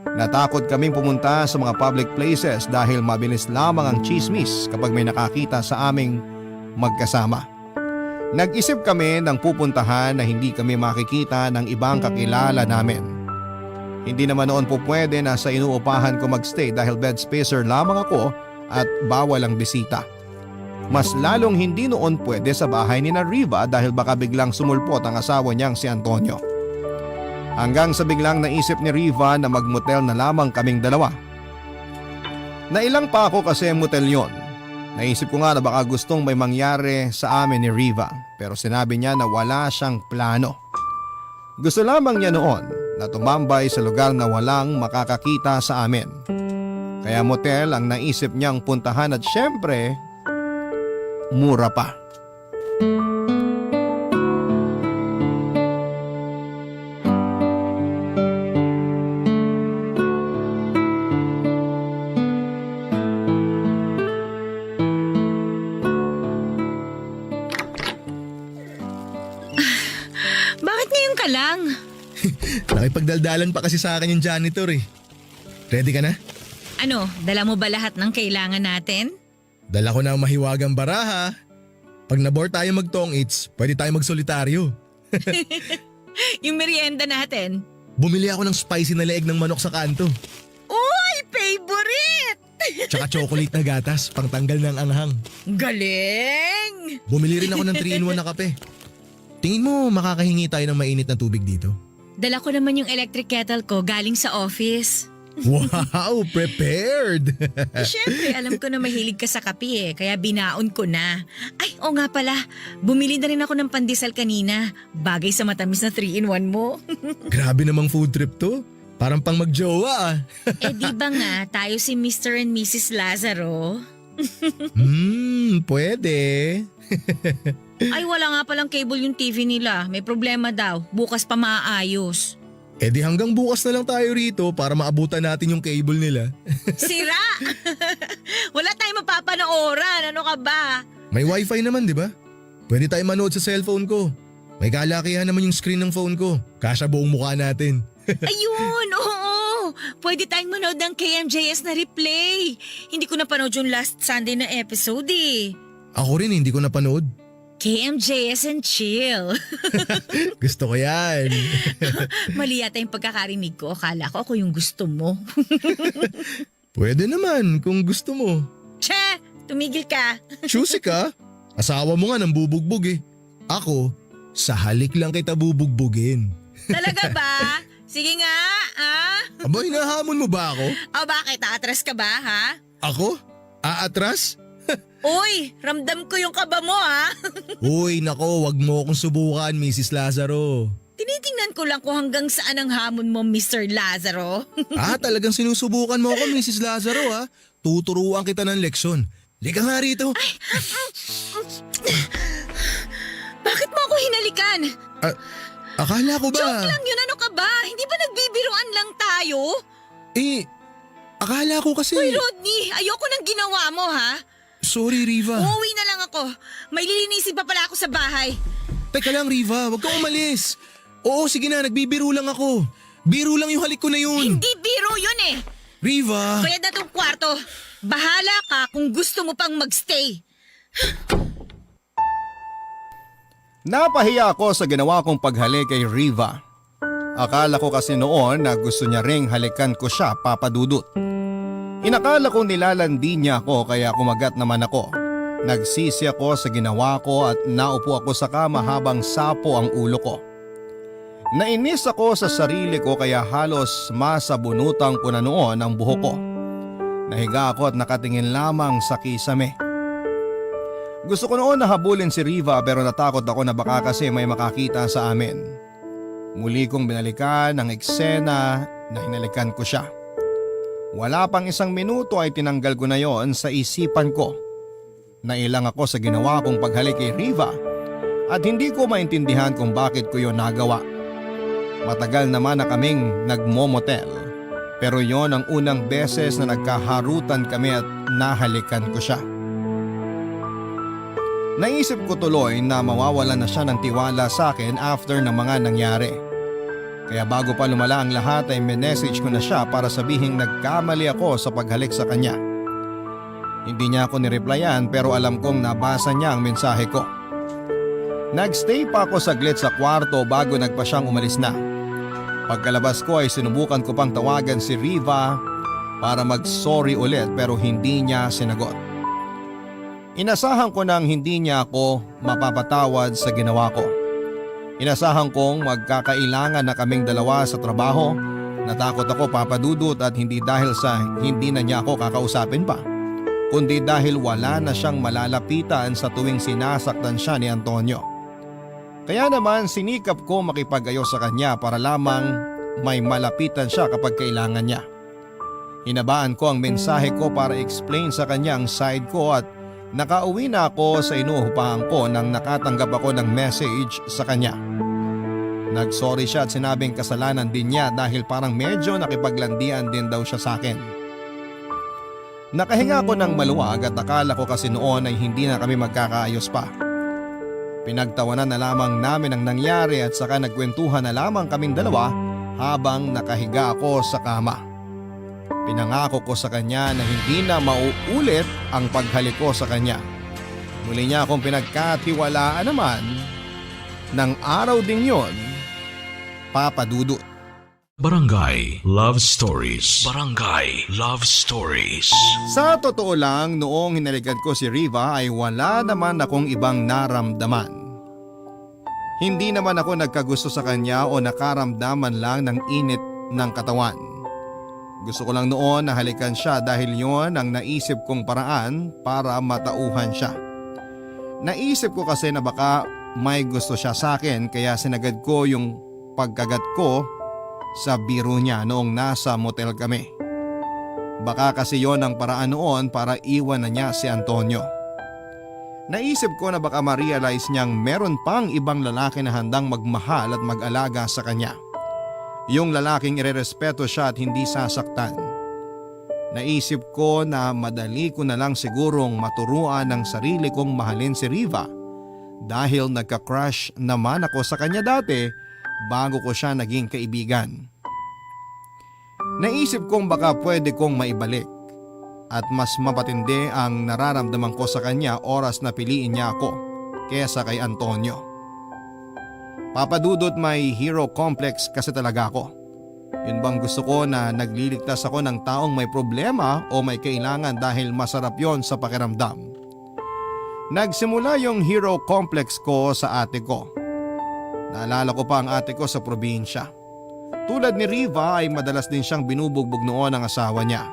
Natakot kaming pumunta sa mga public places dahil mabilis lamang ang chismis kapag may nakakita sa aming magkasama. Nag-isip kami ng pupuntahan na hindi kami makikita ng ibang kakilala namin. Hindi naman noon po pwede na sa inuupahan ko magstay dahil bed spacer lamang ako at bawal ang bisita. Mas lalong hindi noon pwede sa bahay ni na Riva dahil baka biglang sumulpot ang asawa niyang si Antonio. Hanggang sa biglang naisip ni Riva na magmotel na lamang kaming dalawa. Nailang pa ako kasi motel yon. Naisip ko nga na baka gustong may mangyari sa amin ni Riva pero sinabi niya na wala siyang plano. Gusto lamang niya noon na tumambay sa lugar na walang makakakita sa amin. Kaya motel ang naisip niyang puntahan at syempre, mura pa. Bakit ngayon ka lang? Nakipagdaldalan pa kasi sa akin yung janitor eh. Ready ka na? Ano, dala mo ba lahat ng kailangan natin? Dala ko na ang mahiwagang baraha. Pag nabore tayo mag-tong-its, pwede tayo mag-solitaryo. Yung merienda natin. Bumili ako ng spicy na leeg ng manok sa kanto. Uy, favorite! Tsaka chocolate na gatas, pangtanggal ng anghang. Galing! Bumili rin ako ng 3-in-1 na kape. Tingin mo makakahingi tayo ng mainit na tubig dito? Dala ko naman yung electric kettle ko galing sa office. Wow, prepared! Siyempre, alam ko na mahilig ka sa kape eh, kaya binaon ko na. Ay, oo nga pala, bumili na rin ako ng pandesal kanina. Bagay sa matamis na 3-in-1 mo. Grabe namang food trip to. Parang pang magjowa ah. Eh di ba nga, tayo si Mr. and Mrs. Lazaro? Pwede. Ay, wala nga palang cable yung TV nila. May problema daw. Bukas pa maaayos. Eh di hanggang bukas na lang tayo rito para maabutan natin yung cable nila. Sira! Wala tayong mapapanooran. Ano ka ba? May wifi naman di ba? Pwede tayo manood sa cellphone ko. May kalakihan naman yung screen ng phone ko. Kasya buong mukha natin. Ayun, oo. Pwede tayong manood ng KMJS na replay. Hindi ko napanood yung last Sunday na episode eh. Ako rin hindi ko napanood. KMJS and chill. Gusto ko yan. Mali yata yung pagkakarinig ko. Akala ko ako yung gusto mo. Pwede naman kung gusto mo. Che! Tumigil ka. Choosy ka? Asawa mo nga nang bubugbog eh. Ako, sa halik lang kita bubugbugin. Talaga ba? Sige nga, ah? Aba, hinahamon mo ba ako? O bakit? Atras ka ba, ha? Ako? Aatras? Uy, ramdam ko yung kaba mo, ha? Uy, nako, wag mo akong subukan, Mrs. Lazaro. Tinitingnan ko lang kung hanggang saan ang hamon mo, Mr. Lazaro. Talagang sinusubukan mo ako, Mrs. Lazaro ha. Tuturuan kita ng leksyon. Lika nga rito. Bakit mo ako hinalikan? Akala ko ba? Joke lang yun, ano ka ba? Hindi ba nagbibiruan lang tayo? Akala ko kasi… Uy, Rodney, ayoko nang ginawa mo, ha? Sorry, Riva. Uuwi na lang ako. May lilinisin pa pala ako sa bahay. Teka lang, Riva. Huwag kang umalis. Oo, sige na. Nagbibiro lang ako. Biro lang yung halik ko na yun. Hindi biro yun eh. Riva! Kaya na tong kwarto. Bahala ka kung gusto mo pang magstay. Napahiya ako sa ginawa kong paghalik kay Riva. Akala ko kasi noon na gusto niya ring halikan ko siya, Papa Dudut. Inakala ko nilalandi niya ako kaya kumagat naman ako. Nagsisi ako sa ginawa ko at naupo ako sa kama habang sapo ang ulo ko. Nainis ako sa sarili ko kaya halos masabunutan ko na noon ang buhok ko. Nahiga ako at nakatingin lamang sa kisame. Gusto ko noon na habulin si Riva pero natakot ako na baka kasi may makakita sa amin. Muli kong binalikan ang eksena na hinalikan ko siya. Wala pang 1 minuto ay tinanggal ko na yon sa isipan ko. Nailang ako sa ginawa kong paghalik kay Riva at hindi ko maintindihan kung bakit ko yon nagawa. Matagal naman na kaming nagmomotel pero yon ang unang beses na nagkaharutan kami at nahalikan ko siya. Naisip ko tuloy na mawawalan na siya ng tiwala sa akin after ng mga nangyari. Kaya bago pa lumala ang lahat ay minessage ko na siya para sabihing nagkamali ako sa paghalik sa kanya. Hindi niya ako nireplyan pero alam kong nabasa niya ang mensahe ko. Nagstay pa ako saglit sa kwarto bago nagpa siyang umalis na. Pagkalabas ko ay sinubukan ko pang tawagan si Riva para mag-sorry ulit pero hindi niya sinagot. Inasahan ko nang hindi niya ako mapapatawad sa ginawa ko. Inasahan kong magkakailangan na kaming dalawa sa trabaho. Natakot ako, Papa Dudut, at hindi dahil sa hindi na niya ako kakausapin pa, kundi dahil wala na siyang malalapitan sa tuwing sinasaktan siya ni Antonio. Kaya naman sinikap ko makipag-ayos sa kanya para lamang may malapitan siya kapag kailangan niya. Hinabaan ko ang mensahe ko para explain sa kanya ang side ko at nakauwi na ako sa inuupahan ko nang nakatanggap ako ng message sa kanya. Nagsorry siya at sinabing kasalanan din niya dahil parang medyo nakipaglandian din daw siya sa akin. Nakahinga ako ng maluwag at akala ko kasi noon ay hindi na kami magkakaayos pa. Pinagtawanan na lamang namin ang nangyari at saka nagkwentuhan na lamang kaming dalawa habang nakahiga ako sa kama. Pinangako ko sa kanya na hindi na mauulit ang paghalik ko sa kanya. Muli niya akong pinagkatiwalaan naman ng araw ding yon, Papa Dudut. Barangay Love Stories. Barangay Love Stories. Sa totoo lang, noong hinalikan ko si Riva ay wala naman akong ibang naramdaman. Hindi naman ako nagkagusto sa kanya o nakaramdaman lang ng init ng katawan. Gusto ko lang noon na halikan siya dahil yon ang naisip kong paraan para matauhan siya. Naisip ko kasi na baka may gusto siya sa akin kaya sinagad ko yung pagkagat ko sa biro niya noong nasa motel kami. Baka kasi yon ang paraan noon para iwan na niya si Antonio. Naisip ko na baka ma-realize niyang meron pang ibang lalaki na handang magmahal at mag-alaga sa kanya. Yung lalaking irerespeto siya at hindi sasaktan. Naisip ko na madali ko na lang sigurong maturuan ng sarili kong mahalin si Riva dahil nagka-crush naman ako sa kanya dati bago ko siya naging kaibigan. Naisip kong baka pwede kong maibalik at mas mapatindi ang nararamdaman ko sa kanya oras na piliin niya ako kesa kay Antonio. Papa Dudut, may hero complex kasi talaga ako. Yun bang gusto ko na nagliligtas ako ng taong may problema o may kailangan dahil masarap yon sa pakiramdam. Nagsimula yung hero complex ko sa ate ko. Naalala ko pa ang ate ko sa probinsya. Tulad ni Riva ay madalas din siyang binubugbog noon ng asawa niya.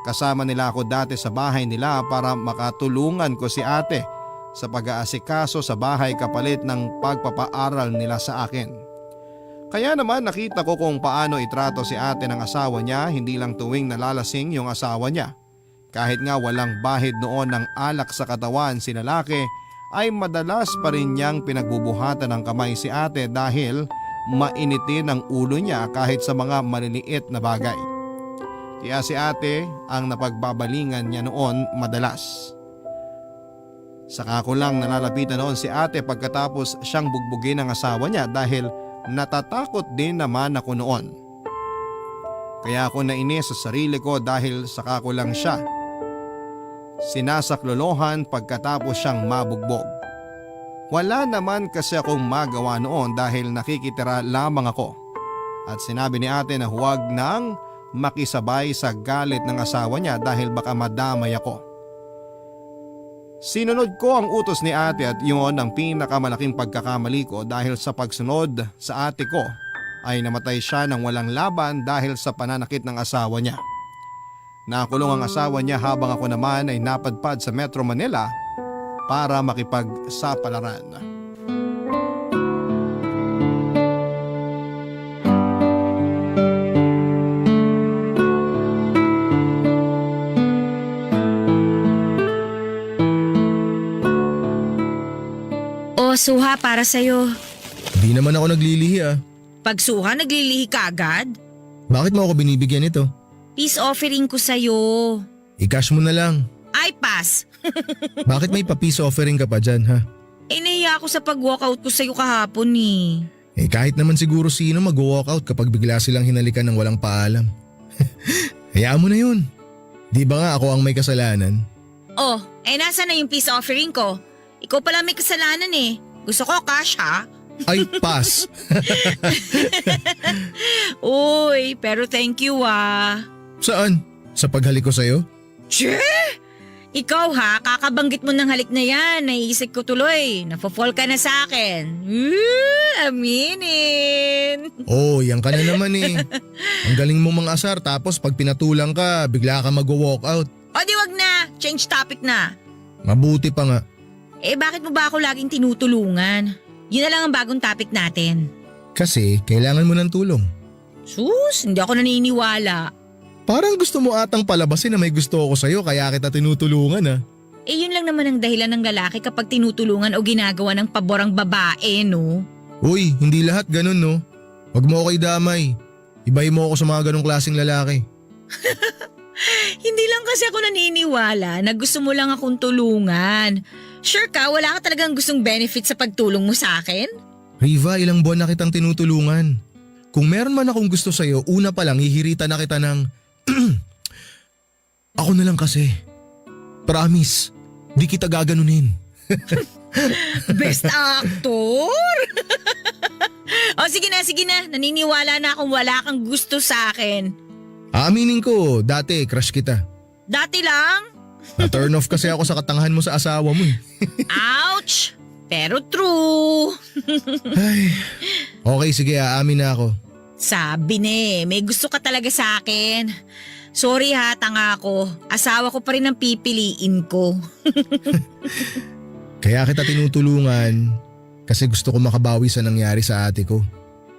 Kasama nila ako dati sa bahay nila para makatulungan ko si ate sa pag-aasikaso sa bahay kapalit ng pagpapaaral nila sa akin. Kaya naman nakita ko kung paano itrato si ate ng asawa niya, hindi lang tuwing nalalasing yung asawa niya. Kahit nga walang bahid noon ng alak sa katawan si lalaki, ay madalas pa rin niyang pinagbubuhatan ng kamay si ate dahil mainitin ang ulo niya kahit sa mga maliliit na bagay. Kaya si ate ang napagbabalingan niya noon madalas. Saka ko lang nalalapitan noon si ate pagkatapos siyang bugbugin ng asawa niya dahil natatakot din naman ako noon. Kaya ako nainis sa sarili ko dahil saka ko lang siya sinasaklolohan pagkatapos siyang mabugbog. Wala naman kasi akong magawa noon dahil nakikitira lamang ako. At sinabi ni ate na huwag nang makisabay sa galit ng asawa niya dahil baka madamay ako. Sinunod ko ang utos ni ate at yun ang pinakamalaking pagkakamali ko dahil sa pagsunod sa ate ko ay namatay siya ng walang laban dahil sa pananakit ng asawa niya. Nakulong ang asawa niya habang ako naman ay napadpad sa Metro Manila para makipagsapalaran. O, suha para sa'yo. Di naman ako naglilihi ah. Pag suha, naglilihi ka agad? Bakit mo ako binibigyan ito? Peace offering ko sa'yo. I-cash mo na lang. Ay, pass. Bakit may pa-peace offering ka pa dyan ha? Nahiya ako sa pag-walkout ko sa'yo kahapon eh. Kahit naman siguro sino mag-walkout kapag bigla silang hinalikan ng walang paalam. Hayaan mo na yun. Di ba nga ako ang may kasalanan? Oh, nasa na yung peace offering ko? Ikaw pala may kasalanan eh. Gusto ko cash ha? Ay, pass. Uy, pero thank you ah. Saan? Sa paghalik ko sa'yo? Che! Ikaw ha, kakabanggit mo ng halik na yan. Naiisip ko tuloy. Nafo-fall ka na sa akin. Aminin. Oh, yan ka na naman eh. Ang galing mo mang asar tapos pag pinatulang ka, bigla ka mag-walkout. O di wag na, change topic na. Mabuti pa nga. Bakit mo ba ako laging tinutulungan? Yun na lang ang bagong topic natin. Kasi kailangan mo ng tulong. Sus, hindi ako naniniwala. Parang gusto mo atang palabasin na may gusto ako sa'yo kaya kita tinutulungan ah. Yun lang naman ang dahilan ng lalaki kapag tinutulungan o ginagawa ng pabor ang babae, no? Uy, hindi lahat ganun no. Huwag mo ako idamay. Ibahin mo ako sa mga ganong klaseng lalaki. Hindi lang kasi ako naniniwala na gusto mo lang akong tulungan. Sure ka, wala ka talagang gustong benefit sa pagtulong mo sa akin? Riva, ilang buwan na kitang tinutulungan. Kung meron man akong gusto sa'yo, una pa lang hihirita na kita ng… Ako na lang kasi. Promise, di kita gaganunin. Best actor? Sige na. Naniniwala na akong wala kang gusto sa akin. Aaminin ko, dati crush kita. Dati lang? Na-turn off kasi ako sa katangahan mo sa asawa mo eh. Ouch! Pero true. Ay, okay, sige, aamin na ako. Sabi may gusto ka talaga sa akin. Sorry ha, tanga ako. Asawa ko pa rin ang pipiliin ko. Kaya kita tinutulungan kasi gusto ko makabawi sa nangyari sa ate ko.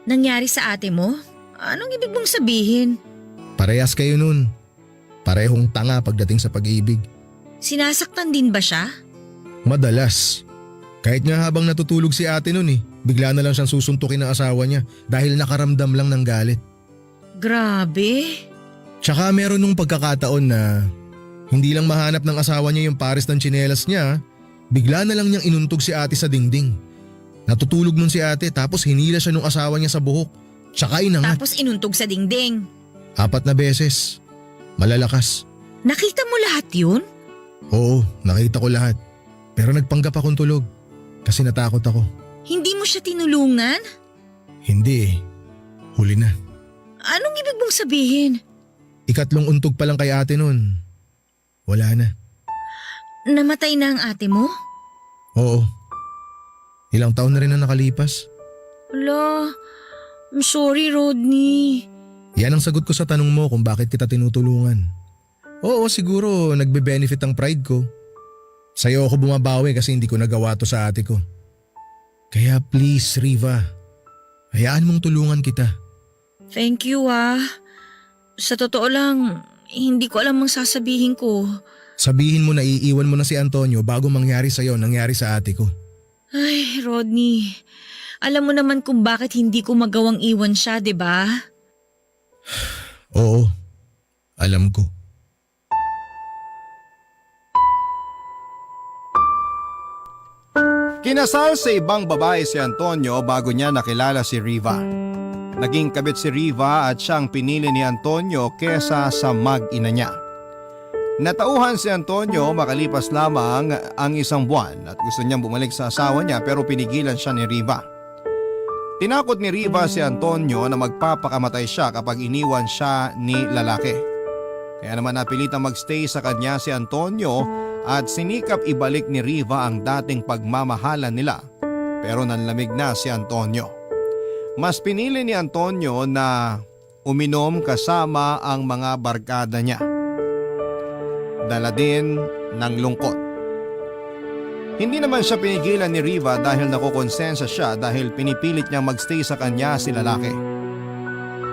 Nangyari sa ate mo? Anong ibig mong sabihin? Parehas kayo nun. Parehong tanga pagdating sa pag-ibig. Sinasaktan din ba siya? Madalas. Kahit nga habang natutulog si ate nun bigla na lang siyang susuntukin ng asawa niya dahil nakaramdam lang ng galit. Grabe. Tsaka meron nung pagkakataon na hindi lang mahanap ng asawa niya yung pares ng tsinelas niya, bigla na lang niyang inuntog si ate sa dingding. Natutulog nun si ate tapos hinila siya nung asawa niya sa buhok. Tsaka inangat. Tapos inuntog sa dingding. 4 na beses. Malalakas. Nakita mo lahat yun? Oo, nakita ko lahat. Pero nagpanggap akong tulog. Kasi natakot ako. Hindi mo siya tinulungan? Hindi eh. Huli na. Anong ibig mong sabihin? Ikatlong untog pa lang kay ate nun. Wala na. Namatay na ang ate mo? Oo. Ilang taon na rin ang nakalipas. Ala, I'm sorry Rodney. Yan ang sagot ko sa tanong mo kung bakit kita tinutulungan. Oo, siguro nagbe-benefit ang pride ko. Sa'yo ako bumabawi kasi hindi ko nagawa to sa ate ko. Kaya please, Riva, hayaan mong tulungan kita. Thank you Sa totoo lang, hindi ko alam ang sasabihin ko. Sabihin mo na iiwan mo na si Antonio bago mangyari sa'yo nangyari sa ate ko. Ay, Rodney. Alam mo naman kung bakit hindi ko magawang iwan siya, di ba? Oo, alam ko. Kinasal sa ibang babae si Antonio bago niya nakilala si Riva. Naging kabit si Riva at siyang pinili ni Antonio kesa sa mag-ina niya. Natauhan si Antonio makalipas lamang ang isang buwan at gusto niyang bumalik sa asawa niya pero pinigilan siya ni Riva. Tinakot ni Riva si Antonio na magpapakamatay siya kapag iniwan siya ni lalaki. Kaya naman napilitang magstay sa kanya si Antonio at sinikap ibalik ni Riva ang dating pagmamahalan nila pero nanlamig na si Antonio. Mas pinili ni Antonio na uminom kasama ang mga barkada niya. Dala din ng lungkot. Hindi naman siya pinigilan ni Riva dahil nakukonsensya siya dahil pinipilit niyang magstay sa kanya si lalaki.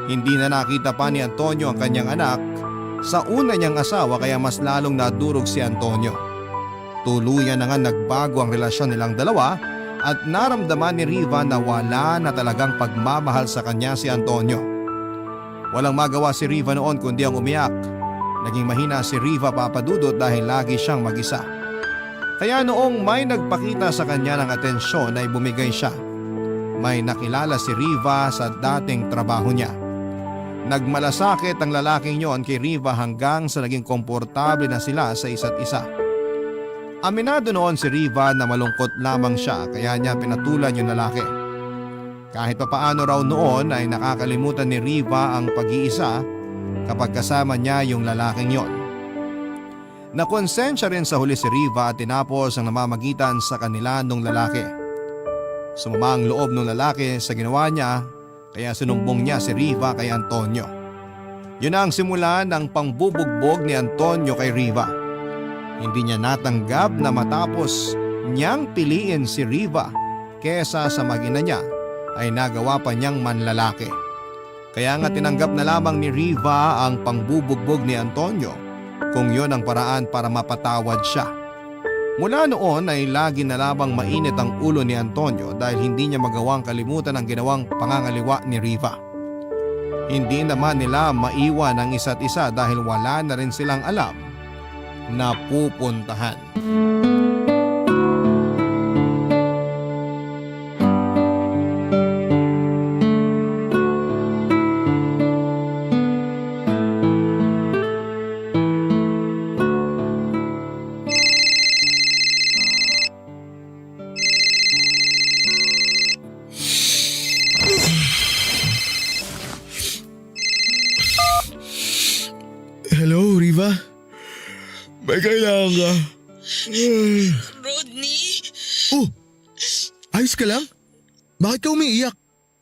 Hindi na nakita pa ni Antonio ang kanyang anak sa una niyang asawa kaya mas lalong nadurog si Antonio. Tuluyan na nga nagbago ang relasyon nilang dalawa at naramdaman ni Riva na wala na talagang pagmamahal sa kanya si Antonio. Walang magawa si Riva noon kundi ang umiyak. Naging mahina si Riva papadudot dahil lagi siyang mag-isa. Kaya noong may nagpakita sa kanya ng atensyon ay bumigay siya. May nakilala si Riva sa dating trabaho niya. Nagmalasakit ang lalaking yon kay Riva hanggang sa naging komportable na sila sa isa't isa. Aminado noon si Riva na malungkot lamang siya kaya niya pinatulan yung lalaki. Kahit papaano raw noon ay nakakalimutan ni Riva ang pag-iisa kapag kasama niya yung lalaking yon. Nakonsensya rin sa huli si Riva at tinapos ang namamagitan sa kanila nung lalaki. Sumama ang loob ng lalaki sa ginawa niya kaya sinumbong niya si Riva kay Antonio. Yun ang simula ng pangbubugbog ni Antonio kay Riva. Hindi niya natanggap na matapos niyang piliin si Riva kesa sa mag-ina niya ay nagawa pa niyang manlalaki. Kaya nga tinanggap na lamang ni Riva ang pangbubugbog ni Antonio kung yun ang paraan para mapatawad siya. Mula noon ay lagi na lamang mainit ang ulo ni Antonio dahil hindi niya magawang kalimutan ang ginawang pangangaliwa ni Riva. Hindi naman nila maiwan ang isa't isa dahil wala na rin silang alam na pupuntahan. Hello, Riva? May kailangan ka? Rodney, Oh, ayos ka lang? Bakit ka umiiyak?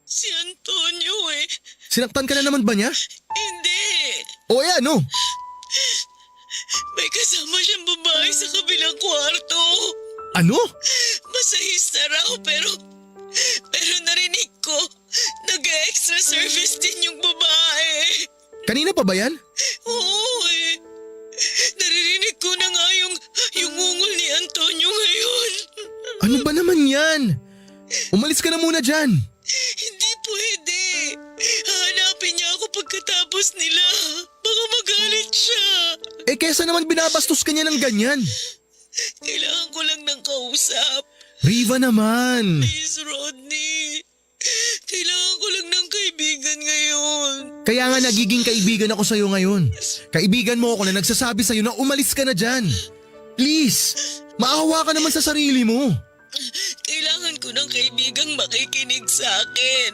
si Antonio Sinaktan ka na naman ba niya? Hindi. O ano? May kasama siyang babae sa kabilang kwarto. Ano? Masahista raw pero narinig ko nag-extra service din yung babae. Kanina pa ba yan? Oo naririnig ko na nga yung ungol ni Antonio ngayon. Ano ba naman yan? Umalis ka na muna dyan. Hindi pwede. Hanapin niya ako pagkatapos nila. Baka magalit siya. Eh kesa naman binabastos ka niya ng ganyan. Kailangan ko lang ng kausap. Riva naman. Please, Rodney. Kailangan ko lang ng kaibigan ngayon. Kaya nga nagiging kaibigan ako sa'yo ngayon. Kaibigan mo ako na nagsasabi sa'yo na umalis ka na dyan. Please, maawa ka naman sa sarili mo. Kailangan ko ng kaibigang makikinig sa akin.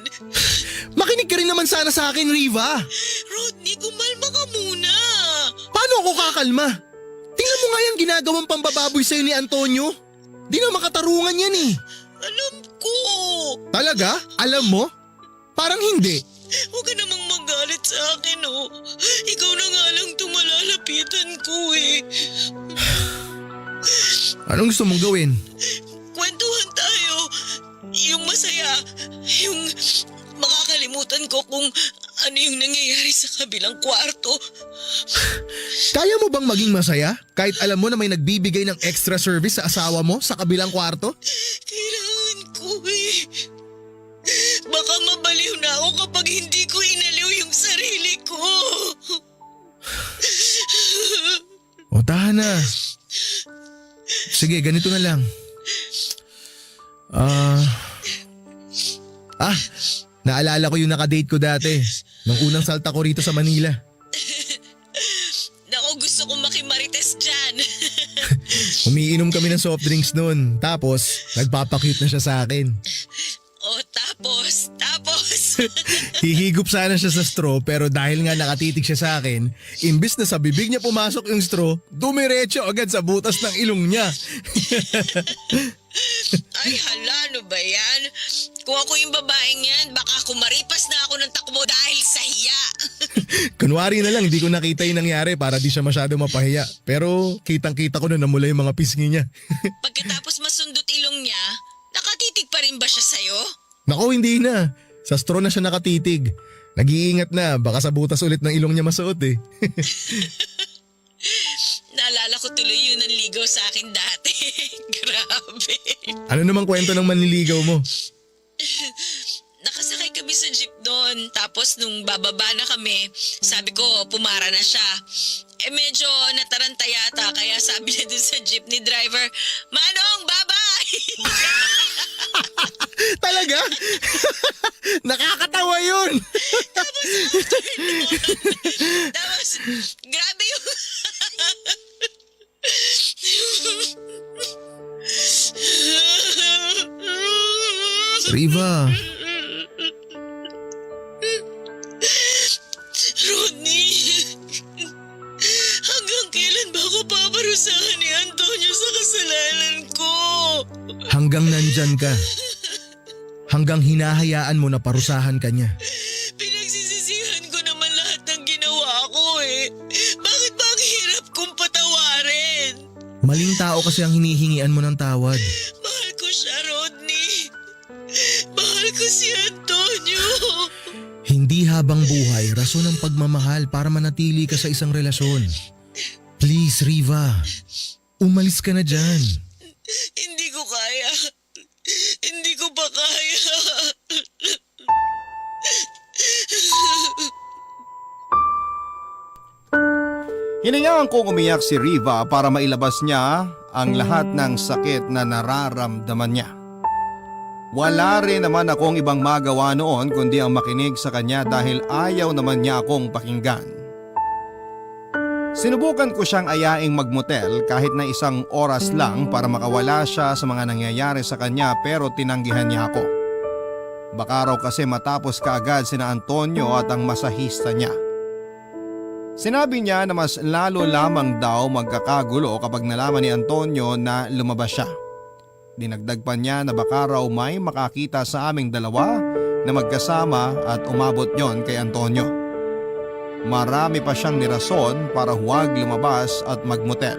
Makinig ka rin naman sana sa akin, Riva. Rodney, kumalma ka muna. Paano ako kakalma? Tingnan mo nga yung ginagawang pambababoy sa'yo ni Antonio. Di na makatarungan yan eh. Alam ko. Talaga? Alam mo? Parang hindi. Huwag ka namang magalit sa akin, oh. Ikaw na nga lang tumalalapitan ko eh. Anong gusto mong gawin? Kwentuhan tayo. Yung masaya. Yung makakalimutan ko kung ano yung nangyayari sa kabilang kwarto. Kaya mo bang maging masaya kahit alam mo na may nagbibigay ng extra service sa asawa mo sa kabilang kwarto? Kailangan ko eh. Baka mabaliw na ako kapag hindi ko inaliw yung sarili ko. O tahan na. Sige, ganito na lang. Naalala ko yung nakadate ko dati. Nung unang salta ko rito sa Manila. Naku, gusto kong makimarites dyan. Umiinom kami ng soft drinks noon. Tapos, nagpapakyut na siya sa akin. O tapos. Hihigop sana siya sa straw pero dahil nga nakatitig siya sa akin, imbis na sa bibig niya pumasok yung straw, dumiretso agad sa butas ng ilong niya. Ay hala, ano ba yan? Kung ako yung babaeng yan, baka kumaripas na ako ng takbo dahil sa hiya. Kunwari na lang, hindi ko nakita yung nangyari para di siya masyado mapahiya. Pero kitang-kita ko na namula yung mga pisngi niya. Pagkatapos masundot ilong niya, nakatitig pa rin ba siya sa'yo? Nako, hindi na. Sa straw na siya nakatitig. Nag-iingat na, baka sa butas ulit ng ilong niya masuot eh. Naalala ko tuloy yun ang ligaw sa akin dati. Grabe. Ano namang kwento ng manliligaw mo? Nakasakay kami sa jeep doon. Tapos nung bababa na kami, sabi ko pumara na siya. Eh medyo nataranta yata kaya sabi niya dun sa jeepney driver, Manong, bye-bye! Talaga? Nakakatawa yun! Tapos, grabe yung... Riva, Rodney, hanggang kailan ba ako paparusahan ni Antonio sa kasalanan ko? hanggang nandyan ka. Hanggang hinahayaan mo na parusahan ka niya. Pinagsisisihan ko naman lahat ng ginawa ko eh. Bakit ba ang hirap kong patawarin? Maling tao kasi ang hinihingian mo ng tawad. Mahal ko siya, Rodney. Mahal ko si Antonio. Hindi habang buhay rason ng pagmamahal para manatili ka sa isang relasyon. Please, Riva. Umalis ka na dyan. Hindi ko kaya. Hindi ko pa kaya. Hinayaan kong umiyak si Riva para mailabas niya ang lahat ng sakit na nararamdaman niya. Wala rin naman akong ibang magawa noon kundi ang makinig sa kanya dahil ayaw naman niya akong pakinggan. Sinubukan ko siyang ayaing magmotel kahit na isang oras lang para makawala siya sa mga nangyayari sa kanya pero tinanggihan niya ako. Baka raw kasi matapos kaagad sina Antonio at ang masahista niya. Sinabi niya na mas lalo lamang daw magkakagulo kapag nalaman ni Antonio na lumabas siya. Dinagdag pa niya na baka raw may makakita sa aming dalawa na magkasama at umabot yon kay Antonio. Marami pa siyang nirason para huwag lumabas at magmotel.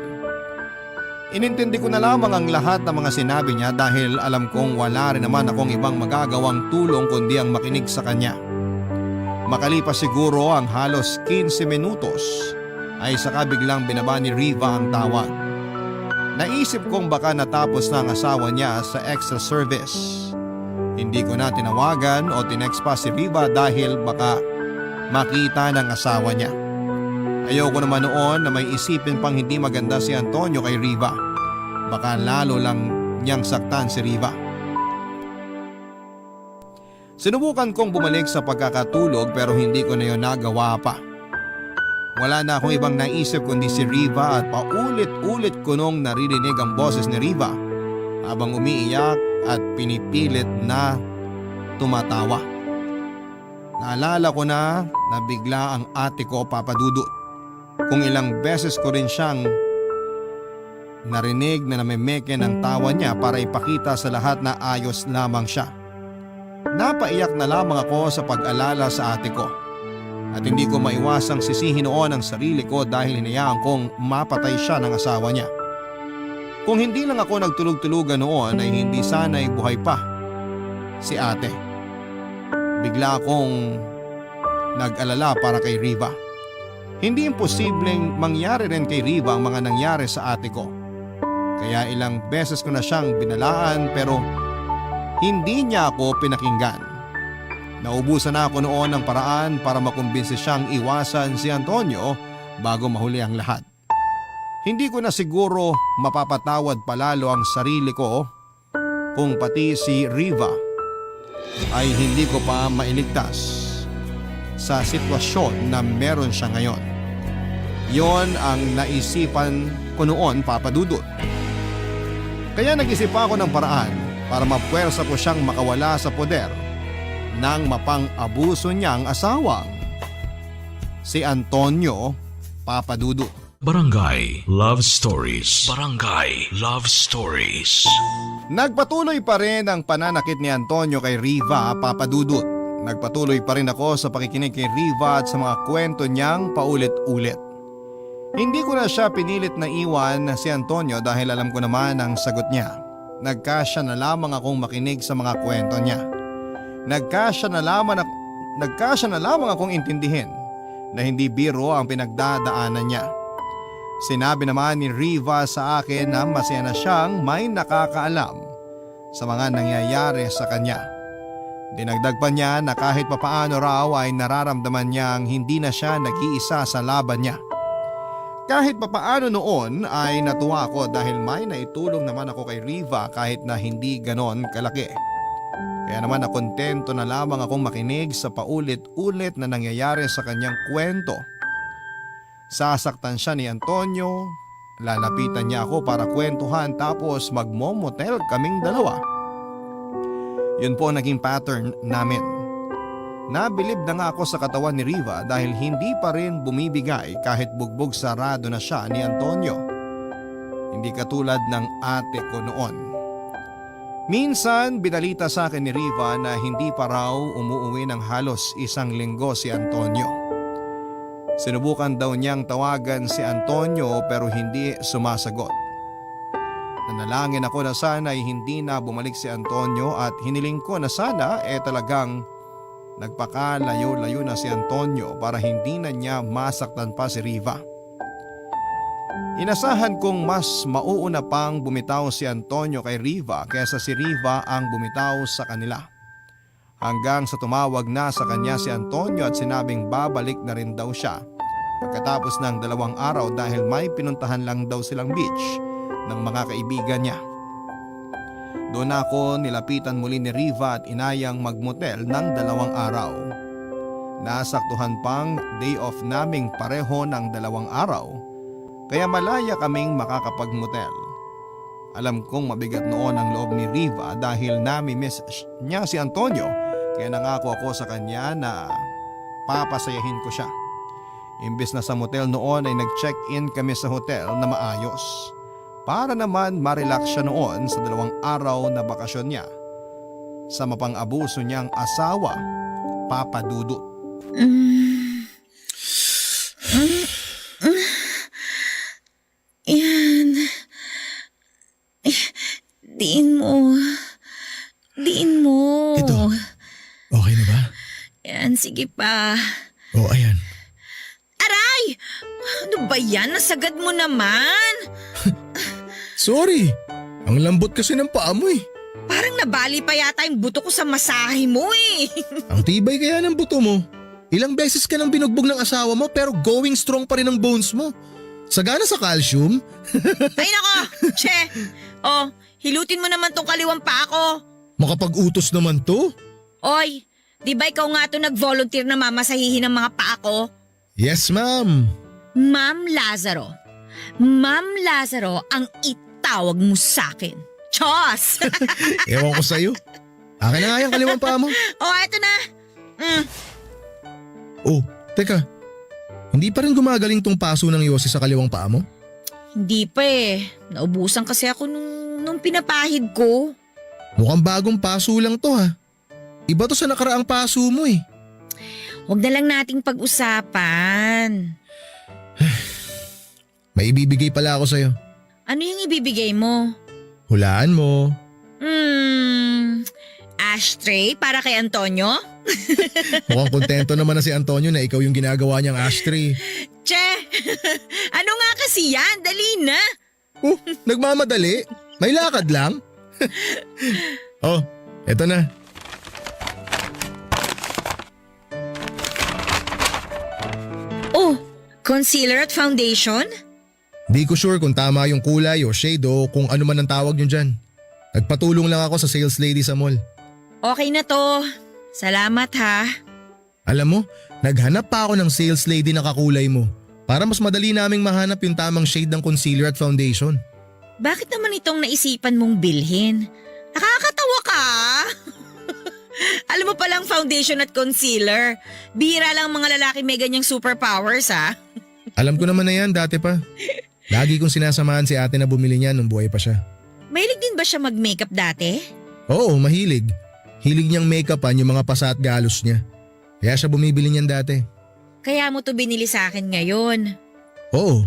Inintindi ko na lamang ang lahat ng mga sinabi niya dahil alam kong wala rin naman akong ibang magagawang tulong kundi ang makinig sa kanya. Makalipas siguro ang halos 15 minutos ay saka biglang binaba ni Riva ang tawag. Naisip kong baka natapos na ang asawa niya sa extra service. Hindi ko na tinawagan o tinext pa si Riva dahil baka makita ng asawa niya. Ayoko naman noon na may isipin pang hindi maganda si Antonio kay Riva. Baka lalo lang niyang saktan si Riva. Sinubukan kong bumalik sa pagkakatulog pero hindi ko na yun nagawa pa. Wala na akong ibang naisip kundi si Riva at paulit-ulit ko nung naririnig ang boses ni Riva habang umiiyak at pinipilit na tumatawa. Naalala ko na bigla ang ate ko, Papa Dudut. Kung ilang beses ko rin siyang narinig na namemeke ng tawa niya para ipakita sa lahat na ayos lamang siya. Napaiyak na lamang ako sa pag-alala sa ate ko. At hindi ko maiwasang sisihin noon ang sarili ko dahil hinayaan kong mapatay siya ng asawa niya. Kung hindi lang ako nagtulog-tulugan noon ay hindi sana'y buhay pa si ate. Bigla akong nag-alala para kay Riva. Hindi imposibleng mangyari rin kay Riva ang mga nangyari sa ate ko. Kaya ilang beses ko na siyang binalaan pero hindi niya ako pinakinggan. Naubusan na ako noon ng paraan para makumbinsi siyang iwasan si Antonio bago mahuli ang lahat. Hindi ko na siguro mapapatawad palalo ang sarili ko kung pati si Riva ay hindi ko pa mailigtas sa sitwasyon na meron siya ngayon. Yon ang naisipan ko noon, Papa Dudut. Kaya nag-isip ako ng paraan para mapuwersa ko siyang makawala sa poder ng mapang-abuso niyang asawang si Antonio, Papa Dudut. Barangay Love Stories. Barangay Love Stories. Nagpatuloy pa rin ang pananakit ni Antonio kay Riva, Papa Dudut. Nagpatuloy pa rin ako sa pakikinig kay Riva at sa mga kwento niyang paulit-ulit. Hindi ko na siya pinilit na iwan si Antonio dahil alam ko naman ang sagot niya. Nagkasya na lamang akong makinig sa mga kwento niya. Nagkasya na lamang akong intindihin na hindi biro ang pinagdadaanan niya. Sinabi naman ni Riva sa akin na masaya na siyang may nakakaalam sa mga nangyayari sa kanya. Dinagdag pa niya na kahit papaano raw ay nararamdaman niyang hindi na siya nag-iisa sa laban niya. Kahit papaano noon ay natuwa ako dahil may naitulong naman ako kay Riva kahit na hindi ganon kalaki. Kaya naman nakontento na lamang akong makinig sa paulit-ulit na nangyayari sa kanyang kwento. Sasaktan siya ni Antonio, lalapitan niya ako para kwentuhan tapos magmomotel kaming dalawa. Yun po ang naging pattern namin. Nabilib na nga ako sa katawan ni Riva dahil hindi pa rin bumibigay kahit bugbog sarado na siya ni Antonio. Hindi katulad ng ate ko noon. Minsan binalita sa akin ni Riva na hindi pa raw umuuwi ng halos 1 linggo si Antonio. Sinubukan daw niyang tawagan si Antonio pero hindi sumasagot. Nanalangin ako na sana ay hindi na bumalik si Antonio at hiniling ko na sana talagang nagpakalayo-layo na si Antonio para hindi na niya masaktan pa si Riva. Inasahan kong mas mauuna pang bumitaw si Antonio kay Riva kaysa si Riva ang bumitaw sa kanila. Hanggang sa tumawag na sa kanya si Antonio at sinabing babalik na rin daw siya pagkatapos ng 2 araw dahil may pinuntahan lang daw silang beach ng mga kaibigan niya. Doon ako nilapitan muli ni Riva at inayang magmotel ng 2 araw. Nasaktuhan pang day off naming pareho ng 2 araw kaya malaya kaming makakapagmotel. Alam kong mabigat noon ang loob ni Riva dahil nami-miss niya si Antonio kaya nangako ako sa kanya na papasayahin ko siya. Imbes na sa motel noon ay nag-check-in kami sa hotel na maayos. Para naman ma-relax siya noon sa 2 araw na bakasyon niya sa mapang-abuso niyang asawa, Papa Dudut. Yan. Diin mo. Ito. Okay na ba? Yan, sige pa. O ayan. Aray! Ano ba yan? Nasagad mo naman. Sorry. Ang lambot kasi ng paa mo eh. Parang nabali pa yata yung buto ko sa masahe mo eh. Ang tibay kaya ng buto mo. Ilang beses ka nang binugbog ng asawa mo pero going strong pa rin ang bones mo. Sagana sa calcium? Ay nako, che. Oh, hilutin mo naman tong kaliwang paa ko. Makapag-utos naman to. Oy, di ba ikaw nga to nag-volunteer na mamasahihin ng mga paa ko? Yes, ma'am. Ma'am Lazaro. Ma'am Lazaro ang itawag mo sa akin. Chos! Ewan ko sa'yo. Akin na nga yung kaliwang paa mo. Oh, eto na. Oh, teka. Hindi pa rin gumagaling tong paso ng Yossi sa kaliwang paa mo? Hindi pa eh. Naubusan kasi ako nung pinapahid ko. Mukhang bagong paso lang to ha. Iba to sa nakaraang paso mo eh. Huwag na lang nating pag-usapan. May ibibigay pala ako sa'yo. Ano yung ibibigay mo? Hulaan mo. Ashtray para kay Antonio? Mukhang kontento naman na si Antonio na ikaw yung ginagawa niyang ashtray. Che! Ano nga kasi yan? Dali na! Nagmamadali? May lakad lang? Oh, eto na. Oh, concealer at foundation? Di ko sure kung tama yung kulay o shade o kung ano man ang tawag nyo dyan. Nagpatulong lang ako sa sales lady sa mall. Okay na to. Salamat ha. Alam mo, naghanap pa ako ng sales lady na kakulay mo para mas madali naming mahanap yung tamang shade ng concealer at foundation. Bakit naman itong naisipan mong bilhin? Nakakatawa ka! Alam mo palang foundation at concealer. Bihira lang mga lalaki may ganyang superpowers ha. Alam ko naman na yan dati pa. Lagi kong sinasamahan si ate na bumili niya nung buhay pa siya. Mahilig din ba siya mag-makeup dati? Oo, mahilig. Hilig niyang make-upan yung mga pasa at galos niya. Kaya siya bumibili niyan dati. Kaya mo to binili sa akin ngayon. Oo.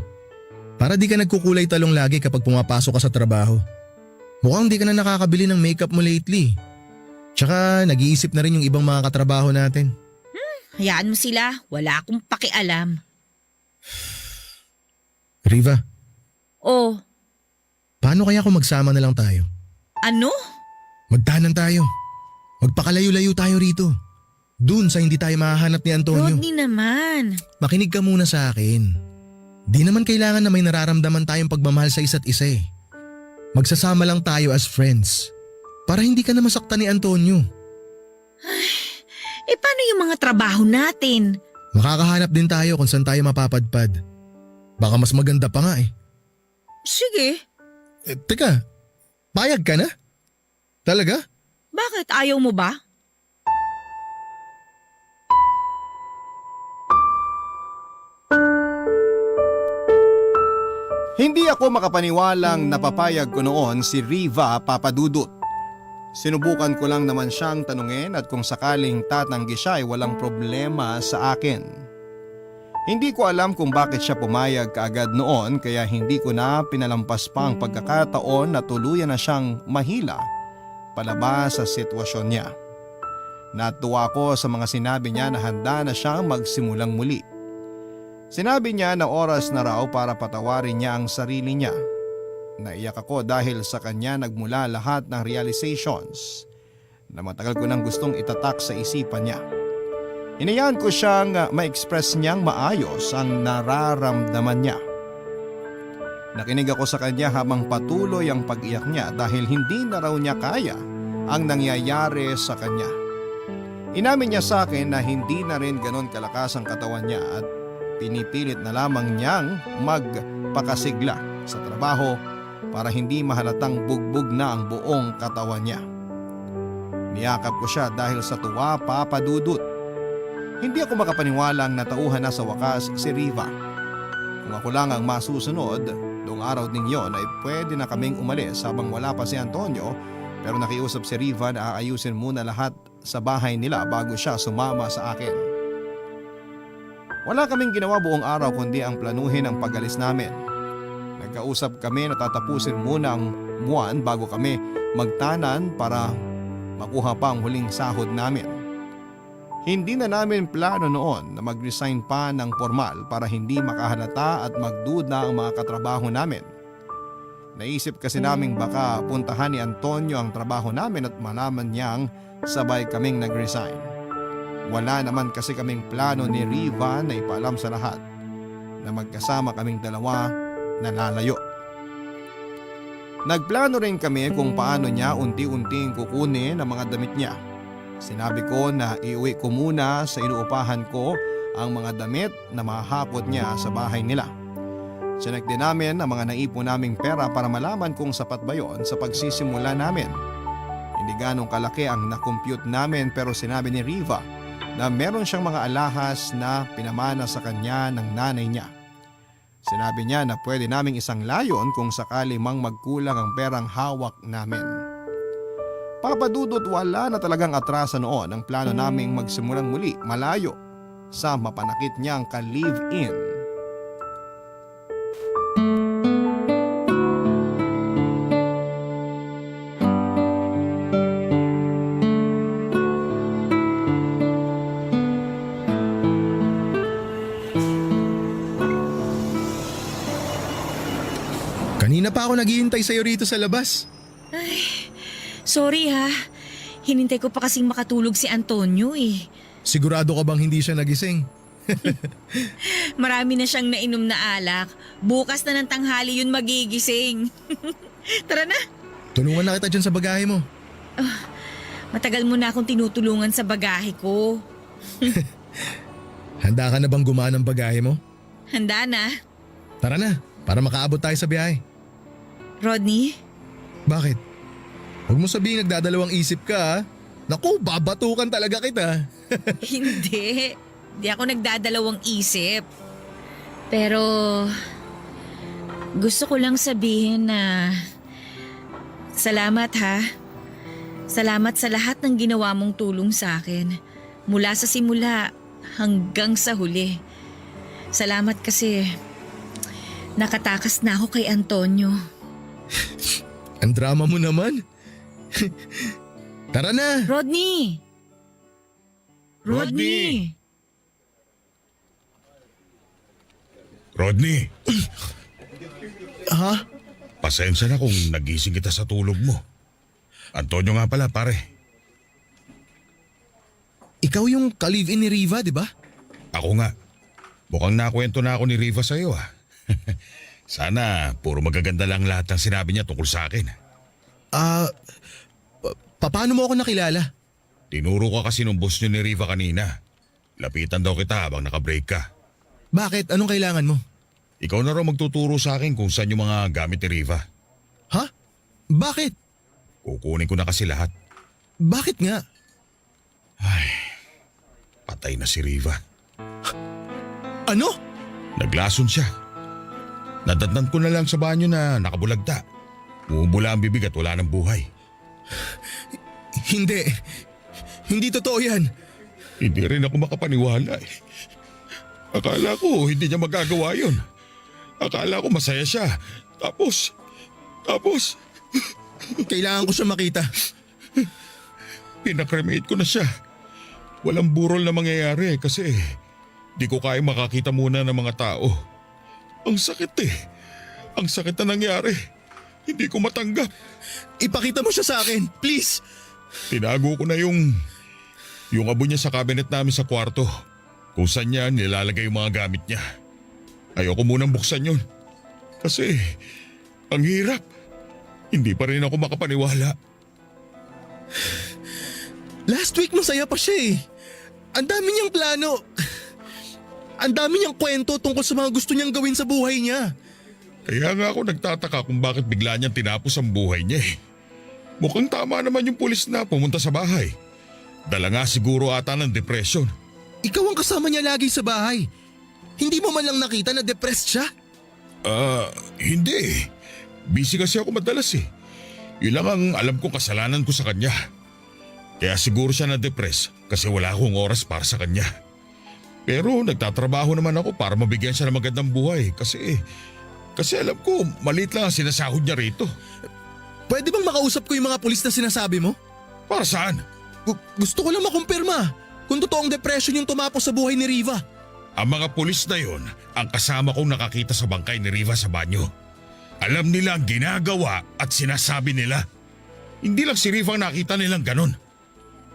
Para di ka nagkukulay talong lagi kapag pumapasok ka sa trabaho. Mukhang di ka na nakakabili ng makeup mo lately. Tsaka nag-iisip na rin yung ibang mga katrabaho natin. Hayaan mo sila. Wala akong pakialam. Riva, Oh, paano kaya kung magsama na lang tayo? ano? Magtanan tayo. Magpakalayo-layo tayo rito. Dun sa hindi tayo mahahanap ni Antonio. Rodney naman. Makinig ka muna sa akin. Di naman kailangan na may nararamdaman tayong pagmamahal sa isa't isa eh. Magsasama lang tayo as friends. Para hindi ka na masaktan ni Antonio. Eh paano yung mga trabaho natin? Makakahanap din tayo kung saan tayo mapapadpad. Baka mas maganda pa nga eh. Sige. Teka, payag ka na? Talaga? Bakit? Ayaw mo ba? Hindi ako makapaniwalang napapayag ko noon si Riva Papadudut. Sinubukan ko lang naman siyang tanungin at kung sakaling tatanggi siya ay walang problema sa akin. Hindi ko alam kung bakit siya pumayag kaagad noon kaya hindi ko na pinalampas pa ang pagkakataon na tuluyan na siyang mahila palabas sa sitwasyon niya. Natuwa ko sa mga sinabi niya na handa na siyang magsimulang muli. Sinabi niya na oras na raw para patawarin niya ang sarili niya. Naiyak ako dahil sa kanya nagmula lahat ng realizations na matagal ko nang gustong itatak sa isipan niya. Hinayaan ko siyang ma-express niyang maayos ang nararamdaman niya. Nakinig ako sa kanya habang patuloy ang pag-iyak niya dahil hindi na raw niya kaya ang nangyayari sa kanya. Inamin niya sa akin na hindi na rin ganon kalakas ang katawan niya at pinipilit na lamang niyang magpakasigla sa trabaho para hindi mahalatang bugbog na ang buong katawan niya. Niyakap ko siya dahil sa tuwa, Papadudut. Hindi ako makapaniwalang natauhan na sa wakas si Riva. Kung ako lang ang masusunod, noong araw ding yon ay pwede na kaming umalis habang wala pa si Antonio pero nakiusap si Riva na aayusin muna lahat sa bahay nila bago siya sumama sa akin. Wala kaming ginawa buong araw kundi ang planuhin ang pag-alis namin. Nagkausap kami na tatapusin muna ang buwan bago kami magtanan para makuha pa ang huling sahod namin. Hindi na namin plano noon na mag-resign pa ng formal para hindi makahalata at magduda ang mga katrabaho namin. Naisip kasi naming baka puntahan ni Antonio ang trabaho namin at malaman niyang sabay kaming nag-resign. Wala naman kasi kaming plano ni Riva na ipaalam sa lahat na magkasama kaming dalawa na lalayo. Nagplano rin kami kung paano niya unti-unting kukunin ang mga damit niya. Sinabi ko na iuwi ko muna sa inuupahan ko ang mga damit na mahakot niya sa bahay nila. Sinek din namin ang mga naipon naming pera para malaman kung sapat ba yon sa pagsisimula namin. Hindi ganong kalaki ang nakompute namin pero sinabi ni Riva na meron siyang mga alahas na pinamana sa kanya ng nanay niya. Sinabi niya na pwede naming isang layon kung sakali mang magkulang ang perang hawak namin. Papadudot, wala na talagang atrasa noon ang plano naming magsimulang muli malayo sa mapanakit niyang ka-live-in. Kanina pa ako naghihintay sa'yo rito sa labas. Sorry ha. Hinintay ko pa kasing makatulog si Antonio eh. Sigurado ka bang hindi siya nagising? Marami na siyang nainom na alak. Bukas na ng tanghali yun magigising. Tara na. Tulungan na kita dyan sa bagahe mo. Matagal mo na akong tinutulungan sa bagahe ko. Handa ka na bang gumaan ng bagahe mo? Handa na. Tara na, para makaabot tayo sa biyahe. Rodney? Bakit? Huwag mo sabihin nagdadalawang isip ka ha. Naku, babatukan talaga kita. Hindi. Hindi ako nagdadalawang isip. Pero gusto ko lang sabihin na salamat ha. Salamat sa lahat ng ginawa mong tulong sa akin. Mula sa simula hanggang sa huli. Salamat kasi nakatakas na ako kay Antonio. Ang drama mo naman. Tara na. Rodney! Rodney! Rodney, Ha? pasensya na kung nagising kita sa tulog mo. Antonio nga pala, pare. Ikaw yung ka-live-in ni Riva, di ba? Ako nga. Mukhang nakwento na ako ni Riva sa'yo ah. Sana puro magaganda lang lahat ng sinabi niya tungkol sa akin. Paano mo ako nakilala? Tinuro ka kasi nung boss niyo ni Riva kanina. Lapitan daw kita habang nakabreak ka. Bakit? Anong kailangan mo? Ikaw na raw magtuturo sa akin kung saan yung mga gamit ni Riva. Ha? Bakit? Kukunin ko na kasi lahat. Bakit nga? Patay na si Riva. Ano? Naglason siya. Nadatnan ko na lang sa banyo na nakabulagta. Bumubula ang bibig at wala ng buhay. Hindi. Hindi totoo yan. Hindi rin ako makapaniwala eh. Akala ko hindi niya magagawa yun. Akala ko masaya siya. Tapos... Kailangan ko siya makita. Pinakremate ko na siya. Walang burol na mangyayari kasi di ko kaya makakita muna ng mga tao. Ang sakit eh. Ang sakit na nangyari. Hindi ko matanggap. Ipakita mo siya sa akin, please. Tinago ko na yung abo niya sa cabinet namin sa kwarto. Kung saan niya nilalagay yung mga gamit niya. Ayoko munang buksan yun. Kasi ang hirap. Hindi pa rin ako makapaniwala. Last week masaya pa siya eh. Ang dami niyang plano. Ang dami niyang kwento tungkol sa mga gusto niyang gawin sa buhay niya. Kaya nga ako nagtataka kung bakit bigla niyang tinapos ang buhay niya eh. Mukhang tama naman yung pulis na pumunta sa bahay. Dala nga siguro ata ng depression. Ikaw ang kasama niya lagi sa bahay. Hindi mo man lang nakita na depressed siya? Hindi eh. Busy kasi ako madalas eh. Yun lang ang alam kong kasalanan ko sa kanya. Kaya siguro siya na-depress kasi wala akong oras para sa kanya. Pero nagtatrabaho naman ako para mabigyan siya ng magandang buhay kasi alam ko maliit lang ang sinasahod niya rito. Pwede bang makausap ko yung mga pulis na sinasabi mo? Para saan? Gusto ko lang makumpirma kung totoong depression yung tumapos sa buhay ni Riva. Ang mga pulis na yon ang kasama kong nakakita sa bangkay ni Riva sa banyo. Alam nila ang ginagawa at sinasabi nila. Hindi lang si Riva ang nakita nilang ganon.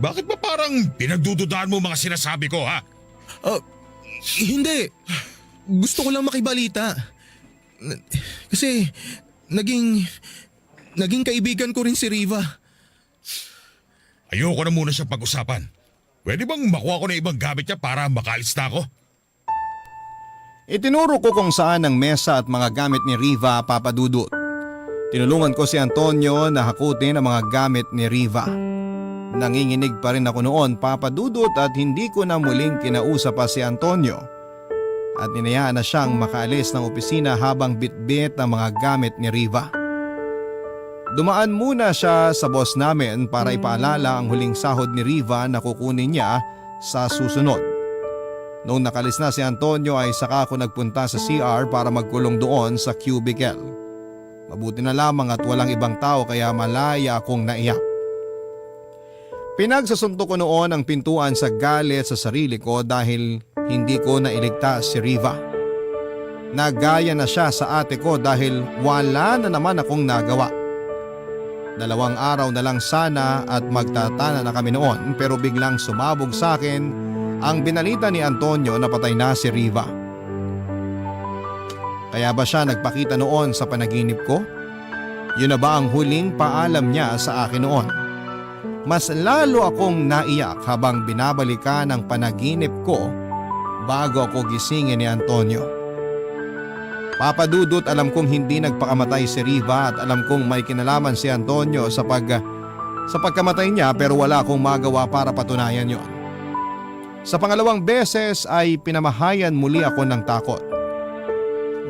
Bakit ba parang pinagdududahan mo mga sinasabi ko ha? Hindi. Gusto ko lang makibalita. Kasi naging kaibigan ko rin si Riva. Ayoko na muna siyang pag-usapan. Pwede bang makuha ko na ibang gamit niya para makaalis na ako? Itinuro ko kung saan ang mesa at mga gamit ni Riva, Papa Dudut. Tinulungan ko si Antonio na hakutin ang mga gamit ni Riva. Nanginginig pa rin ako noon, Papa Dudut, at hindi ko na muling kinausap pa si Antonio. At ninayaan na siyang makaalis ng opisina habang bitbit ang mga gamit ni Riva. Dumaan muna siya sa boss namin para ipaalala ang huling sahod ni Riva na kukunin niya sa susunod. Noong nakalis na si Antonio ay saka ako nagpunta sa CR para magkulong doon sa cubicle. Mabuti na lamang at walang ibang tao kaya malaya akong naiyak. Pinagsasunto ko noon ang pintuan sa galit sa sarili ko dahil hindi ko nailigtas si Riva. Nagaya na siya sa ate ko dahil wala na naman akong nagawa. 2 araw na lang sana at magtatana na kami noon pero biglang sumabog sa akin ang binalita ni Antonio na patay na si Riva. Kaya ba siya nagpakita noon sa panaginip ko? Yun na ba ang huling paalam niya sa akin noon? Mas lalo akong naiyak habang binabalikan ang panaginip ko bago ako gisingin ni Antonio. Papa Dudut, alam kong hindi nagpakamatay si Riva at alam kong may kinalaman si Antonio sa pagkamatay niya pero wala akong magawa para patunayan yon. Sa pangalawang beses ay pinamahayan muli ako ng takot.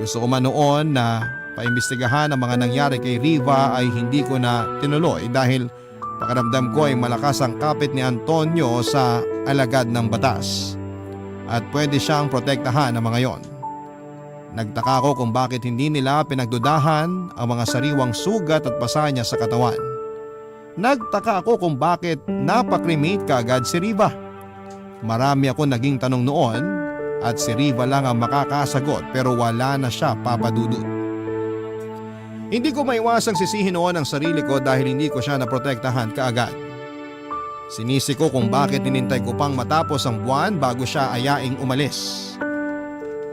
Gusto ko man noon na paimbestigahan ang mga nangyari kay Riva ay hindi ko na tinuloy dahil pakiramdam ko ay malakas ang kapit ni Antonio sa alagad ng batas at pwede siyang protektahan ng mga yon. Nagtaka ako kung bakit hindi nila pinagdudahan ang mga sariwang sugat at pasa niya sa katawan. Nagtaka ako kung bakit napakremate kaagad si Riva. Marami ako naging tanong noon at si Riva lang ang makakasagot pero wala na siya, Papa Dudut. Hindi ko maiwasang sisihin noon ang sarili ko dahil hindi ko siya naprotektahan kaagad. Sinisi ko kung bakit hinintay ko pang matapos ang buwan bago siya ayaing umalis.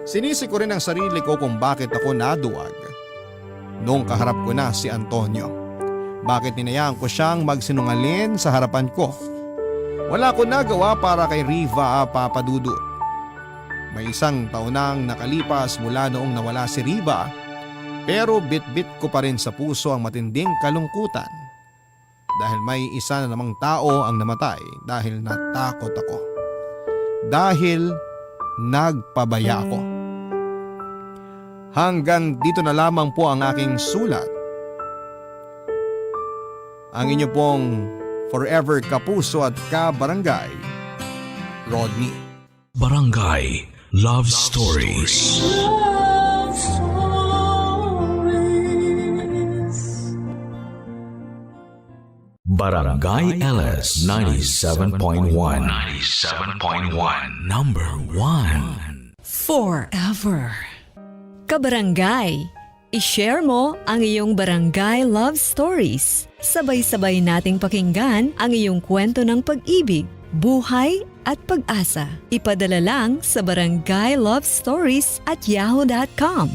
Sinisi ko rin ang sarili ko kung bakit ako naduwag noong kaharap ko na si Antonio. Bakit ninayaan ko siyang magsinungaling sa harapan ko? Wala ko nagawa para kay Riva, Papa Dudut. May 1 taon nang nakalipas mula noong nawala si Riva pero bit-bit ko pa rin sa puso ang matinding kalungkutan dahil may isa na namang tao ang namatay dahil natakot ako. Dahil nagpabaya ako. Hanggang dito na lamang po ang aking sulat. Ang inyo pong forever kapuso at kabarangay, Rodney. Barangay Love Stories. Barangay LS 97.1. 97.1. Number 1. Forever. Kabarangay, i-share mo ang iyong barangay love stories. Sabay-sabay nating pakinggan ang iyong kwento ng pag-ibig, buhay at pag-asa. Ipadala lang sa barangaylovestories@yahoo.com.